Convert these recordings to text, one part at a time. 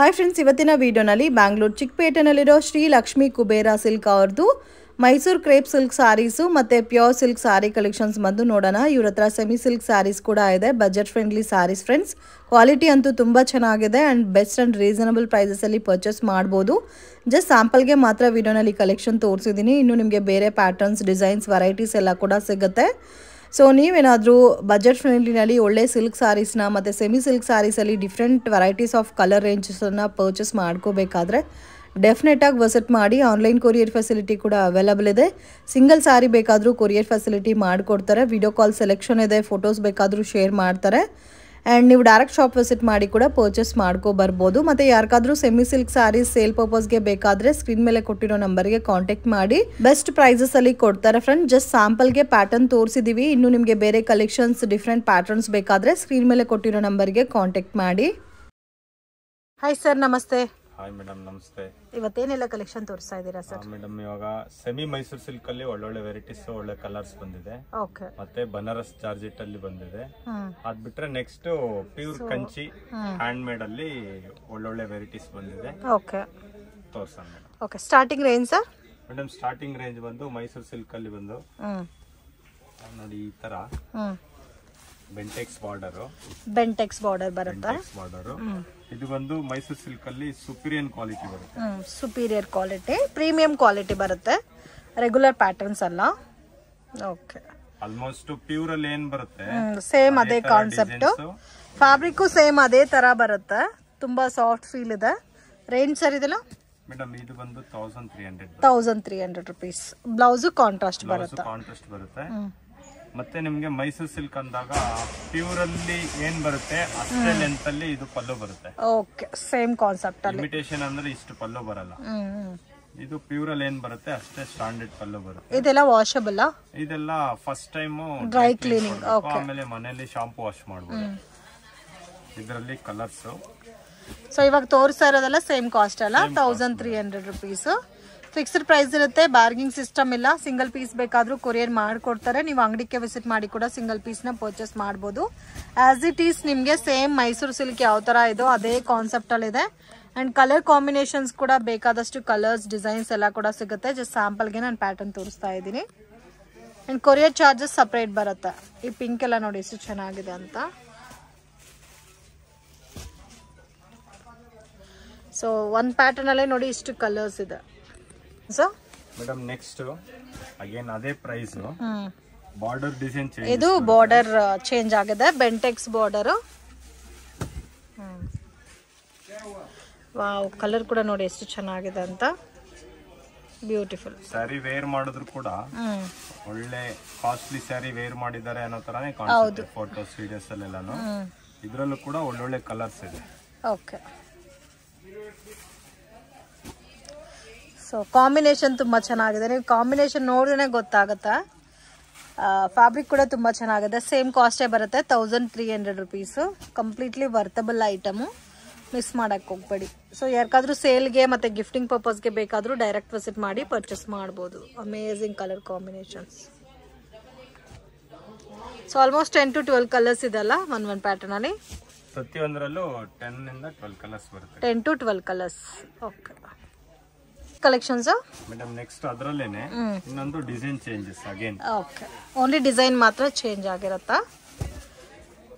Hi friends, ಇವತ್ತಿನ ವಿಡಿಯೋನಲ್ಲಿ Bangalore ಚಿಕ್ಕಪೇಟೆನಲ್ಲಿರೋ Shri Lakshmi Kubera silk ಅವ್ರದ್ದು ಮೈಸೂರು ಕ್ರೇಪ್ ಸಿಲ್ಕ್ ಸ್ಯಾರೀಸು ಮತ್ತು ಪ್ಯೂರ್ ಸಿಲ್ಕ್ ಸ್ಯಾರಿ ಕಲೆಕ್ಷನ್ಸ್ ಬಂದು ನೋಡೋಣ. ಇವ್ರ ಹತ್ರ ಸೆಮಿ ಸಿಲ್ಕ್ ಸ್ಯಾರೀಸ್ ಕೂಡ ಇದೆ. Budget friendly sarees friends. Quality ಅಂತೂ ತುಂಬ ಚೆನ್ನಾಗಿದೆ ಆ್ಯಂಡ್ ಬೆಸ್ಟ್ ಆ್ಯಂಡ್ ರೀಸನಬಲ್ ಪ್ರೈಸಸಲ್ಲಿ ಪರ್ಚೇಸ್ ಮಾಡ್ಬೋದು. ಜಸ್ಟ್ ಸ್ಯಾಂಪಲ್ಗೆ ಮಾತ್ರ ವಿಡಿಯೋನಲ್ಲಿ ಕಲೆಕ್ಷನ್ ತೋರಿಸಿದ್ದೀನಿ. ಇನ್ನು ನಿಮಗೆ ಬೇರೆ ಪ್ಯಾಟರ್ನ್ಸ್, ಡಿಸೈನ್ಸ್, ವೆರೈಟೀಸ್ ಎಲ್ಲ ಕೂಡ ಸಿಗುತ್ತೆ. ಸೊ ನೀವೇನಾದರೂ ಬಜೆಟ್ ಫ್ರೆಂಡ್ಲಿನಲ್ಲಿ ಒಳ್ಳೆ ಸಿಲ್ಕ್ ಸ್ಯಾರೀಸ್ನ ಮತ್ತು ಸೆಮಿ ಸಿಲ್ಕ್ ಸ್ಯಾರೀಸಲ್ಲಿ ಡಿಫ್ರೆಂಟ್ ವೆರೈಟೀಸ್ ಆಫ್ ಕಲರ್ ರೇಂಜಸನ್ನು ಪರ್ಚೇಸ್ ಮಾಡ್ಕೋಬೇಕಾದ್ರೆ ಡೆಫಿನೆಟಾಗಿ ವಿಸಿಟ್ ಮಾಡಿ. ಆನ್ಲೈನ್ ಕೊರಿಯರ್ ಫೆಸಿಲಿಟಿ ಕೂಡ ಅವೈಲಬಲ್ ಇದೆ. ಸಿಂಗಲ್ ಸ್ಯಾರಿ ಬೇಕಾದರೂ ಕೊರಿಯರ್ ಫೆಸಿಲಿಟಿ ಮಾಡಿಕೊಡ್ತಾರೆ. ವಿಡಿಯೋ ಕಾಲ್ ಸೆಲೆಕ್ಷನ್ ಇದೆ. ಫೋಟೋಸ್ ಬೇಕಾದರೂ ಶೇರ್ ಮಾಡ್ತಾರೆ. ಆ್ಯಂಡ್ ನೀವು ಡೈರೆಕ್ಟ್ ಶಾಪ್ ವಿಸಿಟ್ ಮಾಡಿ ಕೂಡ ಪರ್ಚೇಸ್ ಮಾಡ್ಕೊಬರ್ಬೋದು. ಮತ್ತು ಯಾರಿಗಾದ್ರೂ ಸೆಮಿ ಸಿಲ್ಕ್ ಸ್ಯಾರೀಸ್ ಸೇಲ್ ಪರ್ಪಸ್ಗೆ ಬೇಕಾದರೆ ಸ್ಕ್ರೀನ್ ಮೇಲೆ ಕೊಟ್ಟಿರೋ ನಂಬರ್ಗೆ ಕಾಂಟ್ಯಾಕ್ಟ್ ಮಾಡಿ. ಬೆಸ್ಟ್ ಪ್ರೈಸಸಲ್ಲಿ ಕೊಡ್ತಾರೆ ಫ್ರೆಂಡ್. ಜಸ್ಟ್ ಸ್ಯಾಂಪಲ್ಗೆ ಪ್ಯಾಟರ್ನ್ ತೋರಿಸಿದ್ದೀವಿ. ಇನ್ನು ನಿಮಗೆ ಬೇರೆ ಕಲೆಕ್ಷನ್ಸ್, ಡಿಫ್ರೆಂಟ್ ಪ್ಯಾಟರ್ನ್ಸ್ ಬೇಕಾದರೆ ಸ್ಕ್ರೀನ್ ಮೇಲೆ ಕೊಟ್ಟಿರೋ ನಂಬರ್ಗೆ ಕಾಂಟ್ಯಾಕ್ಟ್ ಮಾಡಿ. ಹಾಯ್ ಸರ್, ನಮಸ್ತೆ. ಹಾಯ್ ಮೇಡಮ್, ನಮಸ್ತೆ. ಇವತ್ತೇನೆಲ್ಲ ಕಲೆಕ್ಷನ್ ತೋರಿಸ್ತಾ ಇದ್ದೀರಾ ಸರ್? ಮೇಡಮ್, ಇವಾಗ ಸೆಮಿ ಮೈಸೂರು ಸಿಲ್ಕ್ ಅಲ್ಲಿ ಒಳ್ಳೊಳ್ಳೆ ವೆರೈಟೀಸ್, ಒಳ್ಳೆ ಕಲರ್ಸ್ ಬಂದಿದೆ. ಓಕೆ. ಮತ್ತೆ ಬನಾರಸ್ ಜಾರ್ಜೆಟ್ ಅಲ್ಲಿ ಬಂದಿದೆ. ಅದ್ ಬಿಟ್ರೆ next pure Kanchi hand made ಅಲ್ಲಿ ಒಳ್ಳೊಳ್ಳೆ ವೆರೈಟೀಸ್ ಬಂದಿದೆ. ಓಕೆ, ತೋರ್ಸೋಣ madam. Okay. Starting range sir? Madam, starting range ಬಂದು ಮೈಸೂರು ಸಿಲ್ಕ್ ಅಲ್ಲಿ ಬಂದು ನೋಡಿ ಈ ತರ ಬೆಂಟೆಕ್ಸ್ ಬಾರ್ಡರ್ ಬರುತ್ತೆ. ಇದು ಬಂದು ಮೈಸೂರು ಸಿಲ್ಕ್ ಅಲ್ಲಿ ಸುಪೀರಿಯರ್ ಕ್ವಾಲಿಟಿ ಬರುತ್ತೆ. ಸುಪೀರಿಯರ್ ಕ್ವಾಲಿಟಿ, ಪ್ರೀಮಿಯಂ ಕ್ವಾಲಿಟಿ ಬರುತ್ತೆ. ರೆಗ್ಯುಲರ್ ಪ್ಯಾಟರ್ನ್ಸ್ ಅಲ್ಲ. ಓಕೆ. ಆಲ್ಮೋಸ್ಟ್ ಪ್ಯೂರ್ ಅಲ್ಲಿ ಏನ್ ಬರುತ್ತೆ ಸೇಮ್ ಅದೇ ಕಾನ್ಸೆಪ್ಟ್. ಫ್ಯಾಬ್ರಿಕ್ ಸೇಮ್ ಅದೇ ತರ ಬರುತ್ತೆ. ತುಂಬಾ ಸಾಫ್ಟ್ ಫೀಲ್ ಇದೆ. ರೇಂಜ್ ಸರ್ ಇದೆಲ್ಲ? ಮೇಡಮ್, ಇದು ಬಂದು 1300 rupees. ಬ್ಲೌಸ್ ಕಾಂಟ್ರಾಸ್ಟ್ ಬರುತ್ತೆ. ಮತ್ತೆ ನಿಮ್ಗೆ ಮೈಸೂರು ಸಿಲ್ಕ್ ಅಂದಾಗ ಪ್ಯೂರ್ ಅಲ್ಲಿ ಏನ್ ಬರುತ್ತೆ ಅಷ್ಟೇ ಲೆಂತ್ ಅಲ್ಲಿ ಇದು ಪಲ್ಲು ಬರುತ್ತೆ. ಓಕೆ, ಸೇಮ್ ಕಾನ್ಸೆಪ್ಟ್ ಅಲ್ಲಿ. ಇಮಿಟೇಷನ್ ಅಂದ್ರೆ ಇಷ್ಟು ಪಲ್ಲು ಬರಲ್ಲ. ಇದು ಪ್ಯೂರ್ ಅಲ್ಲಿ ಏನ್ ಬರುತ್ತೆ ಅಷ್ಟೇ ಸ್ಟ್ಯಾಂಡರ್ಡ್ ಪಲ್ಲು ಬರುತ್ತೆ. ಇದೆಲ್ಲ ವಾಷಬಲ್? ಇದೆಲ್ಲ ಫಸ್ಟ್ ಟೈಮ್ ಡ್ರೈ ಕ್ಲೀನಿಂಗ್. ಆಮೇಲೆ ಮನೆಯಲ್ಲಿ ಶಾಂಪೂ ವಾಶ್ ಮಾಡಬಹುದು. ಇದರಲ್ಲಿ ಕಲರ್ಸ್. ಸೊ ಇವಾಗ ತೋರಿಸ್ತಾ ಇರೋದೆಲ್ಲ ಸೇಮ್ ಕಾಸ್ಟ್ ಅಲ್ಲ? 1300 rupees. ಫಿಕ್ಸ್ಡ್ ಪ್ರೈಸ್ ಇರುತ್ತೆ. ಬಾರ್ಗಿಂಗ್ ಸಿಸ್ಟಮ್ ಇಲ್ಲ. ಸಿಂಗಲ್ ಪೀಸ್ ಬೇಕಾದ್ರೂ ಕೊರಿಯರ್ ಮಾಡ್ಕೊಡ್ತಾರೆ. ನೀವು ಅಂಗಡಿಗೆ ವಿಸಿಟ್ ಮಾಡಿ ಕೂಡ ಸಿಂಗಲ್ ಪೀಸ್ನ ಪರ್ಚೇಸ್ ಮಾಡ್ಬೋದು. ಆಸ್ ಇಟ್ ಈಸ್ ನಿಮಗೆ ಸೇಮ್ ಮೈಸೂರು ಸಿಲ್ಕ್ ಯಾವ ತರ ಇದೋ ಅದೇ ಕಾನ್ಸೆಪ್ಟ್ ಅಲ್ಲಿ ಇದೆ. ಅಂಡ್ ಕಲರ್ ಕಾಂಬಿನೇಷನ್ಸ್ ಕೂಡ ಬೇಕಾದಷ್ಟು ಕಲರ್ಸ್, ಡಿಸೈನ್ಸ್ ಎಲ್ಲ ಕೂಡ ಸಿಗುತ್ತೆ. ಜಸ್ಟ್ ಸ್ಯಾಂಪಲ್ಗೆ ನಾನು ಪ್ಯಾಟರ್ನ್ ತೋರಿಸ್ತಾ ಇದ್ದೀನಿ. ಅಂಡ್ ಕೊರಿಯರ್ ಚಾರ್ಜಸ್ ಸಪರೇಟ್ ಬರುತ್ತೆ. ಈ ಪಿಂಕ್ ಎಲ್ಲ ನೋಡಿ ಎಷ್ಟು ಚೆನ್ನಾಗಿದೆ ಅಂತ. ಸೊ ಒಂದು ಪ್ಯಾಟರ್ನ್ ಅಲ್ಲೇ ನೋಡಿ ಇಷ್ಟು ಕಲರ್ಸ್ ಇದೆ. ಸೊ ಮೇಡಮ್, ನೆಕ್ಸ್ಟ್ ಅಗೇನ್ ಅದೇ ಪ್ರೈಸ್. Border design change. ಇದು ಬಾರ್ಡರ್ ಚೇಂಜ್ ಆಗಿದೆ. ಬೆಂಟೆಕ್ಸ್ ಬಾರ್ಡರ್. ವಾವ್, ಕಲರ್ ಕೂಡ ನೋಡಿ ಎಷ್ಟು ಚೆನ್ನಾಗಿದೆ ಅಂತ. ಬ್ಯೂಟಿಫುಲ್. ಸ್ಯಾರಿ ವೇರ್ ಮಾಡಿದ್ರು ಕೂಡ ಒಳ್ಳೆ ಕಾಸ್ಟ್ಲಿ ಸ್ಯಾರಿ ವೇರ್ ಮಾಡಿದ್ದಾರೆ ಅನ್ನೋ ತರಾನೇ ಕಾಣಿಸುತ್ತೆ ಫೋಟೋಸ್, ವಿಡಿಯೋಸ್ ಅಲ್ಲೆಲ್ಲಾನು. ಇದ್ರಲ್ಲೂ ಕೂಡ ಒಳ್ಳೊಳ್ಳೆ ಕಲರ್ಸ್ ಇದೆ. ಓಕೆ. ಸೊ ಕಾಂಬಿನೇಷನ್ ತುಂಬ ಚೆನ್ನಾಗಿದೆ. ನೀವು ಕಾಂಬಿನೇಷನ್ ನೋಡಿದ್ರೆ ಗೊತ್ತಾಗುತ್ತೆ. ಫ್ಯಾಬ್ರಿಕ್ ಕೂಡ ತುಂಬ ಚೆನ್ನಾಗಿದೆ. ಸೇಮ್ ಕಾಸ್ಟೇ ಬರುತ್ತೆ. 1300 rupees. Completely worthable item. Miss ಮಾಡೋಕ್ಕೆ ಹೋಗ್ಬೇಡಿ. ಸೊ ಯಾರಿಗಾದ್ರೂ ಸೇಲ್ಗೆ ಮತ್ತು ಗಿಫ್ಟಿಂಗ್ ಪರ್ಪಸ್ಗೆ ಬೇಕಾದರೂ ಡೈರೆಕ್ಟ್ ವಿಸಿಟ್ ಮಾಡಿ ಪರ್ಚೇಸ್ ಮಾಡ್ಬೋದು. Amazing colour combinations. So almost 10 to 12 colours ಇದೆಲ್ಲ ಒಂದು ಪ್ಯಾಟರ್ನ್ ಅಲ್ಲಿ. ಪ್ರತಿಯೊಂದರಲ್ಲೂ 10 ಇಂದ 12 ಕಲರ್ಸ್ ಬರುತ್ತೆ. 10 to 12 colours. Okay. Collections madam, next ಅದರಲ್ಲೇನೆ ಇನ್ನೊಂದು design changes again. Okay. Only design ಮಾತ್ರ ಚೇಂಜ್ ಆಗಿರುತ್ತಾ?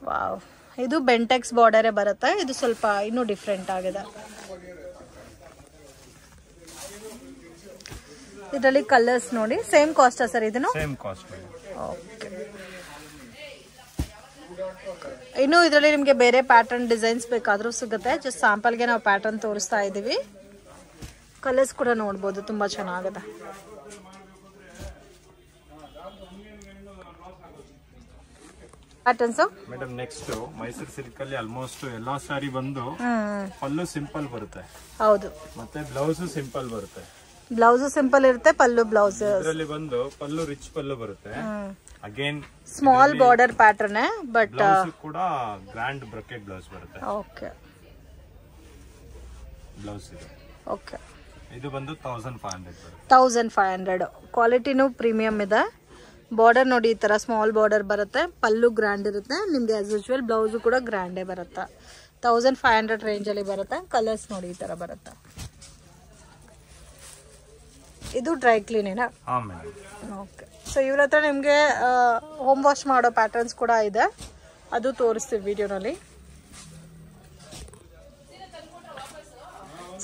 ವಾವ್, ಇದು ಬೆಂಟೆಕ್ಸ್ ಬಾರ್ಡರೇ ಬರುತ್ತೆ. ಇದು ಸ್ವಲ್ಪ ಇನ್ನೂ ಡಿಫ್ರೆಂಟ್ ಆಗಿದೆ. ಇದರಲ್ಲಿ ಕಲರ್ಸ್ ನೋಡಿ. ಸೇಮ್ ಕಾಸ್ಟಾ ಸರ್ ಇದನ್ನು? Same cost. ಓಕೆ. ಇನ್ನು ಇದರಲ್ಲಿ ನಿಮಗೆ ಬೇರೆ ಪ್ಯಾಟರ್ನ್, ಡಿಸೈನ್ಸ್ ಬೇಕಾದರೂ ಸಿಗುತ್ತೆ. ಜಸ್ಟ್ ಸ್ಯಾಂಪಲ್ಗೆ ನಾವು ಪ್ಯಾಟರ್ನ್ ತೋರಿಸ್ತಾ ಇದ್ದೀವಿ. ಕಲರ್ಸ್ ಕೂಡ ನೋಡ್ಬೋದು, ತುಂಬಾ ಚೆನ್ನಾಗಿದೆ. Patterns madam, next Mysuru silk ಅಲ್ಲಿ ಆಲ್ಮೋಸ್ಟ್ ಎಲ್ಲಾ ಸಾರಿ ಬಂದು ಪಲ್ಲು ಸಿಂಪಲ್ ಬರುತ್ತೆ. ಹೌದು. ಮತ್ತೆ ಬ್ಲೌಸ್ ಸಿಂಪಲ್ ಬರುತ್ತೆ. ಬ್ಲೌಸ್ ಸಿಂಪಲ್ ಇರುತ್ತೆ. ಪಲ್ಲು ಬ್ಲೌಸ್ ಇದರಲ್ಲಿ ಬಂದು ಪಲ್ಲು ರಿಚ್ ಪಲ್ಲು ಬರುತ್ತೆ. Again small border pattern but ಕೂಡ ಗ್ರ್ಯಾಂಡ್ ಬ್ರೊಕೆಟ್ ಬ್ಲೌಸ್ ಬರುತ್ತೆ. ಓಕೆ. ಬ್ಲೌಸ್ ಇದೆ. ಓಕೆ. ಇದು ಬಂದು 1500 ಬರುತ್ತೆ. 1500. ಕ್ವಾಲಿಟಿನೂ ಪ್ರೀಮಿಯಂ ಇದೆ. ಬಾರ್ಡರ್ ನೋಡಿ ಈ ತರ ಸ್ಮಾಲ್ ಬಾರ್ಡರ್ ಬರುತ್ತೆ. ಪಲ್ಲು ಗ್ರ್ಯಾಂಡ್ ಇರುತ್ತೆ. ನಿಮಗೆ ಆಸ್ ಯೂಶುವಲ್ ಬ್ಲೌಸ್ ಕೂಡ ಗ್ರ್ಯಾಂಡೇ ಬರುತ್ತೆ. 1500 ರೇಂಜಲ್ಲಿ ಬರುತ್ತೆ. ಕಲರ್ಸ್ ನೋಡಿ ಈ ಥರ ಬರುತ್ತೆ. ಇದು ಡ್ರೈ ಕ್ಲೀನೇನಾ? ಓಕೆ. ಸೊ ಇವ್ರ ಹತ್ರ ನಿಮಗೆ ಹೋಮ್ ವಾಶ್ ಮಾಡೋ ಪ್ಯಾಟರ್ನ್ಸ್ ಕೂಡ ಇದೆ, ಅದು ತೋರಿಸ್ತೀವಿ ವಿಡಿಯೋನಲ್ಲಿ.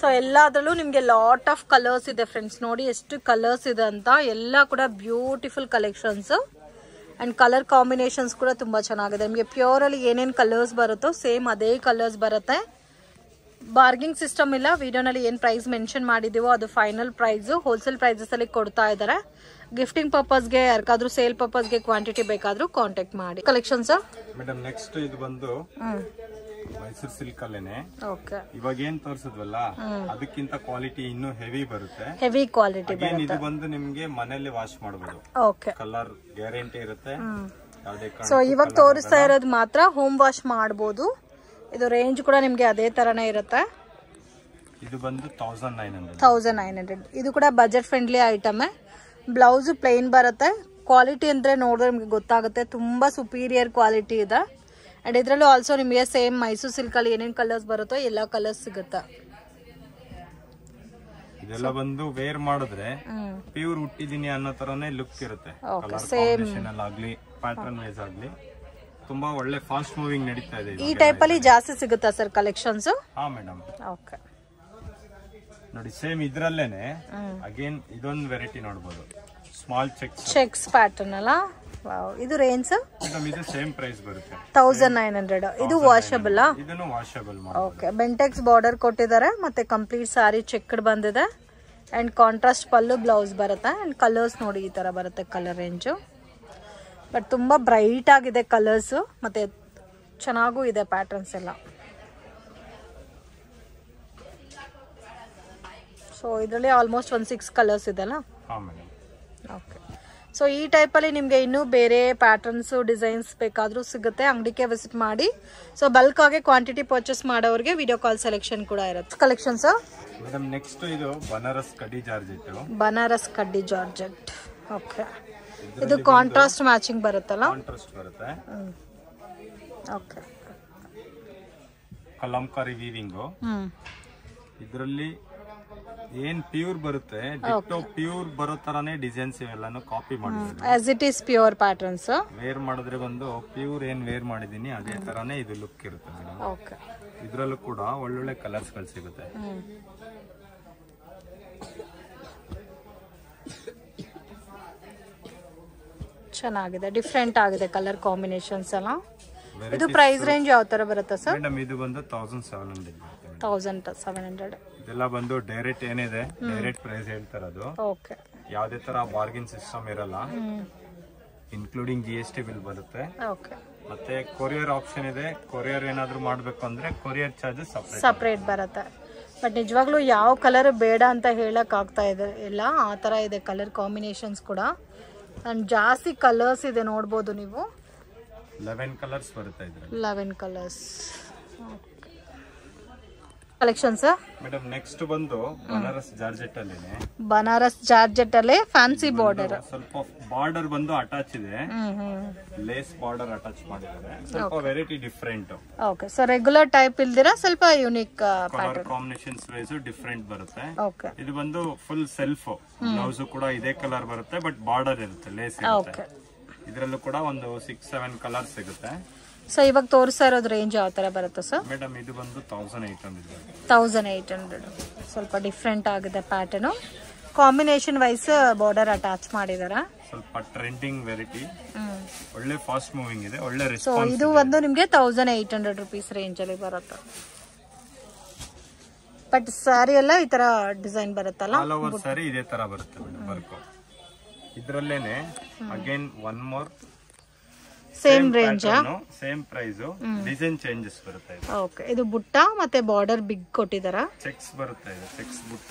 ಸೊ ಎಲ್ಲದರಲ್ಲೂ ನಿಮಗೆ ಲಾಟ್ ಆಫ್ ಕಲರ್ಸ್ ಇದೆ ಫ್ರೆಂಡ್ಸ್. ನೋಡಿ ಎಷ್ಟು ಕಲರ್ಸ್ ಇದೆ ಅಂತ. ಎಲ್ಲ ಕೂಡ beautiful collections and colour combinations ಕೂಡ ತುಂಬ ಚೆನ್ನಾಗಿದೆ. ನಿಮಗೆ ಪ್ಯೂರಲ್ಲಿ ಏನೇನು ಕಲರ್ಸ್ ಬರುತ್ತೋ ಸೇಮ್ ಅದೇ ಕಲರ್ಸ್ ಬರುತ್ತೆ. ಬಾರ್ಗಿಂಗ್ ಸಿಸ್ಟಮ್ ಇಲ್ಲ. ವಿಡಿಯೋನಲ್ಲಿ ಏನು ಪ್ರೈಸ್ ಮೆನ್ಷನ್ ಮಾಡಿದ್ದೀವೋ ಅದು ಫೈನಲ್ ಪ್ರೈಸು. ಹೋಲ್ಸೇಲ್ ಪ್ರೈಸಸಲ್ಲಿ ಕೊಡ್ತಾ ಇದ್ದಾರೆ. ಗಿಫ್ಟಿಂಗ್ ಪರ್ಪಸ್ಗೆ, ಯಾರಿಗಾದ್ರೂ ಸೇಲ್ ಪರ್ಪಸ್ಗೆ ಕ್ವಾಂಟಿಟಿ ಬೇಕಾದರೂ ಕಾಂಟ್ಯಾಕ್ಟ್ ಮಾಡಿ. ಕಲೆಕ್ಷನ್ಸ್ ಮೇಡಮ್ ನೆಕ್ಸ್ಟ್ ಇದು ಬಂದು ಮೈಸೂರು ಸಿಲ್ಕ್ ಅಲ್ಲೇನೆ. ಓಕೆ. ಇವಾಗ ಏನ್ ತೋರಿಸಿದ್ವಲ್ಲ ಅದಕ್ಕಿಂತ ಕ್ವಾಲಿಟಿ ಇನ್ನೂ ಹೆವಿ ಬರುತ್ತೆ. ಹೆವಿ ಕ್ವಾಲಿಟಿ ಇದು ಬಂದು ನಿಮ್ಗೆ ಮನೆಯಲ್ಲಿ ವಾಶ್ ಮಾಡಬಹುದು. ಓಕೆ. ಕಲರ್ ಗ್ಯಾರಂಟಿ ಇರುತ್ತೆ. ಸೊ ಇವಾಗ ತೋರಿಸ್ತಾ ಇರೋದು ಮಾತ್ರ ಹೋಮ್ ವಾಶ್ ಮಾಡಬಹುದು. ಇದು ರೇಂಜ್ ಕೂಡ ನಿಮ್ಗೆ ಅದೇ ತರನೇ ಇರುತ್ತೆ. ಇದು ಬಂದು 1900. ಇದು ಕೂಡ budget friendly item. Blouse plain ಬರುತ್ತೆ. ಕ್ವಾಲಿಟಿ ಅಂದ್ರೆ ನೋಡಿದ್ರೆ ನಿಮ್ಗೆ ಗೊತ್ತಾಗುತ್ತೆ, ತುಂಬಾ ಸುಪೀರಿಯರ್ ಕ್ವಾಲಿಟಿ ಇದೆ. ಅಂಡ್ ಇದ್ರಲ್ಲೂ ಆಲ್ಸೋ ನಿಮಗೆ ಸೇಮ್ ಮೈಸೂರು ಸಿಲ್ಕ್ ಅಲ್ಲಿ ಏನೇನ್ ಕಲರ್ಸ್ ಬರುತ್ತೋ ಎಲ್ಲ ಕಲರ್ಸ್ ಸಿಗುತ್ತೆ. ಇದೆಲ್ಲ ಬಂದು ವೇರ್ ಮಾಡಿದ್ರೆ ಪ್ಯೂರ್ ಹುಟ್ಟಿದೀನಿ ಅನ್ನೋ ತರನೇ ಲುಕ್ ಇರುತ್ತೆ. ಆಗ್ಲಿ ಪ್ಯಾಟರ್ನ್ ವೈಸ್ ಆಗ್ಲಿ ತುಂಬಾ ಒಳ್ಳೆ ಫಾಸ್ಟ್ ಮೂವಿಂಗ್ ನಡೀತಾ ಇದೆ. ಈ ಟೈಪ್ ಅಲ್ಲಿ ಜಾಸ್ತಿ ಸಿಗುತ್ತಾ ಸರ್ ಕಲೆಕ್ಷನ್ಸ್? ಹಾ ಮೇಡಮ್. ಓಕೆ. ನೋಡಿ ಸೇಮ್ ಇದ್ರಲ್ಲೇನೆ ಅಗೇನ್ ಇದೊಂದು ವೆರೈಟಿ ನೋಡಬಹುದು. ಸ್ಮಾಲ್ ಚೆಕ್ಸ್ ಪ್ಯಾಟರ್ನ್ ಅಲ್ಲ. ವಾವ್. ಇದು ರೇಂಜ್ ಇದು ಸೇಮ್ ಪ್ರೈಸ್ ಬರುತ್ತೆ 1900. ಇದು ವಾಷಬಲ್? ಇದನ್ನು ವಾಷಬಲ್. ಓಕೆ. ಬೆಂಟೆಕ್ಸ್ ಬಾರ್ಡರ್ ಕೊಟ್ಟಿದ್ದಾರೆ ಮತ್ತೆ ಕಂಪ್ಲೀಟ್ ಸಾರಿ ಚೆಕ್ಡ್ ಬಂದಿದೆ ಅಂಡ್ ಕಾಂಟ್ರಾಸ್ಟ್ ಪಲ್ಲು ಬ್ಲೌಸ್ ಬರುತ್ತೆ. ಅಂಡ್ ಕಲರ್ಸ್ ನೋಡಿ ಈ ತರ ಬರುತ್ತೆ ಕಲರ್ ರೇಂಜು. ಬಟ್ ತುಂಬಾ ಬ್ರೈಟ್ ಆಗಿದೆ ಕಲರ್ಸ್ ಮತ್ತೆ ಚೆನ್ನಾಗೂ ಇದೆ ಪ್ಯಾಟರ್ನ್ಸ್ ಎಲ್ಲ. ಸೊ ಇದರಲ್ಲಿ ಆಲ್ಮೋಸ್ಟ್ 6 ಕಲರ್ಸ್ ಇದೆಲ್ಲ. ಓಕೆ. ಸೊ ಈ ಟೈಪಲ್ಲಿ ನಿಮಗೆ ಇನ್ನೂ ಬೇರೆ ಪ್ಯಾಟರ್ನ್ಸ್ ಡಿಸೈನ್ಸ್ ಬೇಕಾದರೂ ಸಿಗುತ್ತೆ. ಅಂಗಡಿಗೆ ವಿಸಿಟ್ ಮಾಡಿ. ಸೊ ಬಲ್ಕ್ ಆಗಿ ಕ್ವಾಂಟಿಟಿ ಪರ್ಚೇಸ್ ಮಾಡೋರಿಗೆ ವಿಡಿಯೋ ಕಾಲ್ ಸೆಲೆಕ್ಷನ್ ಕೂಡ ಇರುತ್ತೆ. ಕಲೆಕ್ಷನ್ಸ್ ಮೇಡಮ್ ನೆಕ್ಸ್ಟ್ ಇದು ಬನಾರಸ್ ಕಡ್ಡಿ ಜಾರ್ಜೆಟ್. ಬನಾರಸ್ ಕಡ್ಡಿ ಜಾರ್ಜೆಟ್. ಓಕೆ. ಇದು ಕಾಂಟ್ರಾಸ್ಟ್ ಮ್ಯಾಚಿಂಗ್ ಬರುತ್ತಲ್ಲ? ಕಾಂಟ್ರಾಸ್ಟ್ ಬರುತ್ತೆ. ಓಕೆ. ಕಲಂಕಾರಿ ವೀವಿಂಗ್. ಇದರಲ್ಲಿ ಏನ್ ಪ್ಯೂರ್ ಬರುತ್ತೆ ಡಿಟ್ಟೋ ಪ್ಯೂರ್ ಬರೋ ತರಾನೇ ಡಿಸೈನ್ಸ್ ಇವೆಲ್ಲಾನು ಕಾಪಿ ಮಾಡಿದ್ದೀನಿ. As it is pure patterns. Wear ಮಾಡಿದ್ರೆ ಒಂದು ಪ್ಯೂರ್ ಏನ್ ವೇರ್ ಮಾಡಿದೀನಿ ಅದೇ ತರಾನೇ ಇದು ಲುಕ್ ಇರುತ್ತೆ ಮೇಡಮ್. ಓಕೆ. ಇದ್ರಲ್ಲೂ ಕೂಡ ಒಳ್ಳೊಳ್ಳೆ ಕಲರ್ಸ್ ಗಳು ಸಿಗುತ್ತೆ. ಚೆನ್ನಾಗಿದೆ, ಡಿಫ್ರೆಂಟ್ ಆಗಿದೆ ಕಲರ್ ಕಾಂಬಿನೇಷನ್ಸ್ ಎಲ್ಲ. ಇದು ಪ್ರೈಸ್ ರೇಂಜ್ ಯಾವ ತರ ಬರುತ್ತೆ ಸರ್? ಮೇಡಮ್ ಇದು ಬಂದು 1700. 1700. ಇದೆಲ್ಲ ಬಂದು ಡೈರೆಕ್ಟ್ ಏನಿದೆ ಡೈರೆಕ್ಟ್ ಪ್ರೈಸ್ ಹೇಳ್ತಾರದು. ಓಕೆ. ಯಾವುದೇ ತರ ಬಾರ್ಗಿನ್ ಸಿಸ್ಟಮ್ ಇರಲ್ಲ. ಇನ್ಕ್ಲೂಡಿಂಗ್ GST ಬಿಲ್ ಬರುತ್ತೆ. ಓಕೆ. ಮತ್ತೆ ಕೊರಿಯರ್ ಆಪ್ಷನ್ ಇದೆ. ಕೊರಿಯರ್ ಏನಾದ್ರು ಮಾಡ್ಬೇಕು ಅಂದ್ರೆ ಕೊರಿಯರ್ ಚಾರ್ಜಸ್ ಸಪರೇಟ್ ಬರುತ್ತೆ. ಬಟ್ ನಿಜವಾಗ್ಲೂ ಯಾವ ಕಲರ್ ಬೇಡ ಅಂತ ಹೇಳಕ್ ಆಗ್ತಾ ಇದೆ ಇಲ್ಲ, ಆ ತರ ಇದೆ ಕಲರ್ ಕಾಂಬಿನೇಷನ್ಸ್ ಕೂಡ. ಅಂಡ್ ಜಾಸ್ತಿ ಕಲರ್ಸ್ ಇದೆ ನೋಡ್ಬೋದು ನೀವು. 11 ಕಲರ್ಸ್ ಬರುತ್ತೆ ಇದ್ರಲ್ಲಿ. 11 ಕಲರ್ಸ್. ಕಲೆಕ್ಷನ್ಸ್ ಮೇಡಮ್ ನೆಕ್ಸ್ಟ್ ಬಂದು ಬನಾರಸ್ ಜಾರ್ಜೆಟ್ ಅಲ್ಲಿನೇ. ಬನಾರಸ್ ಜಾರ್ಜೆಟ್ ಅಲ್ಲೇ ಫ್ಯಾನ್ಸಿ ಬಾರ್ಡರ್. ಸ್ವಲ್ಪ ಬಾರ್ಡರ್ ಬಂದು ಅಟ್ಯಾಚ್ ಇದೆ. ಲೇಸ್ ಬಾರ್ಡರ್ ಅಟ್ಯಾಚ್ ಮಾಡಿದ್ದಾರೆ. ಸ್ವಲ್ಪ variety different. Okay. So regular type ಇಲ್ದಿರಾ ಸ್ವಲ್ಪ unique colour combinations wise different ಬರುತ್ತೆ. ಓಕೆ. ಇದು ಬಂದು ಫುಲ್ ಸೆಲ್ಫ್ ಬ್ಲೌಸ್ ಕೂಡ ಇದೇ ಕಲರ್ ಬರುತ್ತೆ ಬಟ್ ಬಾರ್ಡರ್ ಇರುತ್ತೆ, ಲೇಸ್ ಇರುತ್ತೆ. ಇದರಲ್ಲೂ ಕೂಡ ಒಂದು 6-7 ಕಲರ್ ಸಿಗುತ್ತೆ. ಸೊ ಇವಾಗ ತೋರಿಸ್ತಾ ಇರೋದು ರೇಂಜ್ ಯಾವ ತರ ಬರುತ್ತೆ ಸರ್? ಮೇಡಮ್ ಇದು ಬಂದು 1800. 1800. ಸ್ವಲ್ಪ ಡಿಫ್ರೆಂಟ್ ಆಗಿದೆ pattern. Combination wise border attach ಮಾಡಿದಾರೆ. ಸ್ವಲ್ಪ ಟ್ರೆಂಡಿಂಗ್ ವೆರೈಟಿ. ಒಳ್ಳೆ ಫಾಸ್ಟ್ ಮೂವಿಂಗ್ ಇದೆ, ಒಳ್ಳೆ ಸೊ ರೆಸ್ಪಾನ್ಸ್. ಇದು ಒಂದು ನಿಮಗೆ 1800 rupees ರೇಂಜ್ ಅಲ್ಲಿ ಬರುತ್ತೆ. ಬಟ್ ಸಾರಿ ಎಲ್ಲ ಈ ತರ ಡಿಸೈನ್ ಬರುತ್ತಲ್ಲ? ಆಲ್ ಓವರ್ ಸಾರಿ ಇದೇ ತರ ಬರುತ್ತೆ ಮೇಡಮ್ ವರ್ಕ್. ಇದ್ರಲ್ಲೇನೆ again one more same range, same price, design changes ಬರುತ್ತೆ. ಓಕೆ. ಇದು ಬುಟ್ಟ ಮತ್ತೆ ಬಾರ್ಡರ್ ಬಿಗ್ ಕೊಟ್ಟಿದಾರ. ಚೆಕ್ಸ್ ಬರುತ್ತೆ. ಇದು ಚೆಕ್ಸ್ ಬುಟ್ಟ,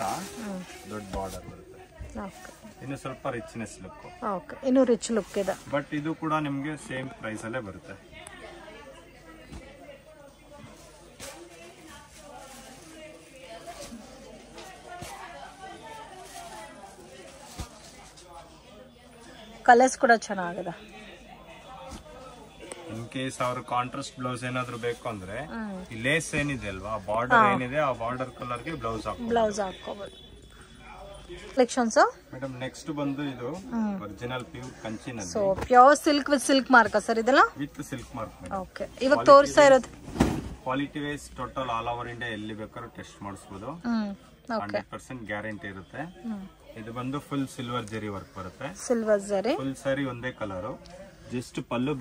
ದೊಡ್ಡ ಬಾರ್ಡರ್ ಬರುತ್ತೆ. ಓಕೆ. ಇನ್ನು ಸ್ವಲ್ಪ ರಿಚ್ನೆಸ್ ಲುಕ್. ಓಕೆ. ಇನ್ನು ರಿಚ್ ಲುಕ್ ಇದೆ. ಬಟ್ ಇದು ಕೂಡ ನಿಮಗೆ ಸೇಮ್ ಪ್ರೈಸ್ ಅಲ್ಲೇ ಬರುತ್ತೆ. ಕಲರ್ಸ್ ಕೂಡ ಚೆನ್ನಾಗಿದೆ. ಇನ್ ಕೇಸ್ ಅವ್ರ ಕಾಂಟ್ರಾಸ್ಟ್ ಬ್ಲೌಸ್ ಏನಾದ್ರು ಬೇಕು ಅಂದ್ರೆ ಈ ಲೇಸ್ ಏನಿದೆ ಅಲ್ವಾ, ಬಾರ್ಡರ್ ಏನಿದೆ ಆ ಬಾರ್ಡರ್ ಕಲರ್ ಗೆ ಬ್ಲೌಸ್ ಹಾಕೋಬಹುದು. ಕಲೆಕ್ಷನ್ಸ್ ಮೇಡಮ್ ನೆಕ್ಸ್ಟ್ ಬಂದು ಇದು ಒರಿಜಿನಲ್ ಪ್ಯೂರ್ ಕಂಚಿನಲ್ಲಿ. So pure silk with silk mark sir ಇದೆಲ್ಲ? With silk mark. ಓಕೆ, ಇವಾಗ ತೋರಿಸ್ತಾ ಇರೋದು quality wise total all over India ಎಲ್ಲಿ ಬೇಕಾದ್ರೂ ಟೆಸ್ಟ್ ಮಾಡಿಸಬಹುದು. 100% ಗ್ಯಾರಂಟಿ ಇರುತ್ತೆ. ಇದು ಬಂದು ಫುಲ್ ಸಿಲ್ವರ್ ಜರಿ ವರ್ಕ್ ಬರುತ್ತೆ. ಸಿಲ್ವರ್ ಜರಿ ಫುಲ್ ಸಾರಿ ಒಂದೇ ಕಲರ್, ಜಸ್ಟ್ ಪಲ್ಲು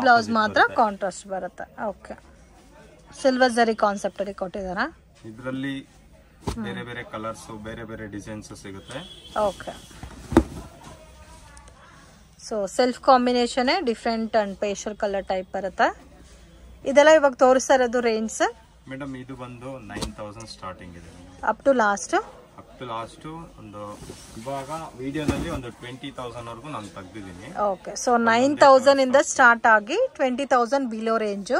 ಬ್ಲೌಸ್ ಮಾತ್ರ ಕಾಂಟ್ರಾಸ್ಟ್ ಬರುತ್ತೆ. ಓಕೆ, ಸಿಲ್ವರ್ ಜರಿ ಕಾನ್ಸೆಪ್ಟ್ ಅಲ್ಲಿ ಕೊಟ್ಟಿದಾರಾ? ಇದರಲ್ಲಿ ಬೇರೆ ಬೇರೆ ಕಲರ್ಸ್, ಬೇರೆ ಬೇರೆ ಡಿಸೈನ್ಸ್ ಸಿಗುತ್ತೆ. Okay, so self combination different and pastel colour type ಬರುತ್ತೆ. ಇದೆಲ್ಲ ಇವಾಗ ತೋರಿಸ್ತಾ ಇರೋದು ರೇಂಜ್ ಮೇಡಮ್ ಇದು ಬಂದು 9000 ಸ್ಟಾರ್ಟಿಂಗ್ ಇದೆ. ಅಪ್ ಟು ಲಾಸ್ಟ್ ಒಂದು ಇವಾಗ ವಿಡಿಯೋದಲ್ಲಿ ಒಂದು 20,000 ವರೆಗೂ ನಾನು ತೆಗ್ದಿದ್ದೀನಿ. ಓಕೆ, ಸೊ 9,000 ಇಂದ ಸ್ಟಾರ್ಟ್ ಆಗಿ 20,000 ಬಿಲೋ ರೇಂಜ್.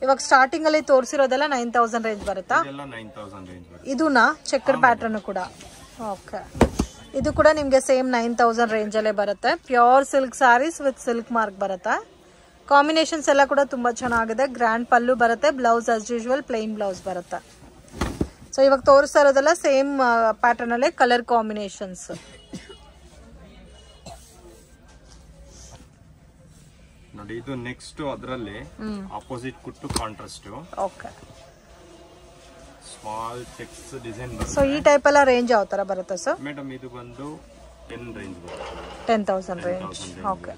ಇವಾಗ ಸ್ಟಾರ್ಟಿಂಗ್ ಅಲ್ಲಿ ತೋರಿಸಿರೋದೆಲ್ಲ 9,000 ರೇಂಜ್ ಬರುತ್ತಾ? 9,000 ರೇಂಜ್ ಬರುತ್ತೆ. ಇದೂನಾ ಚೆಕ್ಕರ್ ಪ್ಯಾಟರ್ನ್ ಕೂಡ? ಓಕೆ, ಇದು ಕೂಡ ನಿಮ್ಗೆ ಸೇಮ್ 9,000 ರೇಂಜ್ ಅಲ್ಲೇ ಬರುತ್ತೆ. Pure silk sarees with silk mark ಬರುತ್ತೆ. ಕಾಂಬಿನೇಷನ್ಸ್ ಎಲ್ಲ ಕೂಡ ತುಂಬಾ ಚೆನ್ನಾಗಿದೆ. ಗ್ರ್ಯಾಂಡ್ ಪಲ್ಲು ಬರುತ್ತೆ, blouse as usual plain blouse ಬರುತ್ತೆ. ಸೊ ಇವಾಗ ತೋರಿಸ್ತಾ ಇರೋದೆಲ್ಲ ಸೇಮ್ ಪ್ಯಾಟರ್ನ್ ಅಲ್ಲೇ ಕಲರ್ ಕಾಂಬಿನೇಷನ್ಸ್. ನೋಡಿ ಇದು ನೆಕ್ಸ್ಟ್ ಅದರಲ್ಲಿ ಆಪೋಸಿಟ್ ಕುಟ್ಟು contrast. Okay, small checks design ಬರುತ್ತೆ. ಸೊ ಈ ಟೈಪ್ ಎಲ್ಲ ರೇಂಜ್ ಯಾವ ತರ ಬರುತ್ತೆ ಸರ್? ಮೇಡಮ್ ಇದು ಬಂದು 10 ರೇಂಜ್ ಬರುತ್ತೆ. 10,000 ರೇಂಜ್. ಓಕೆ,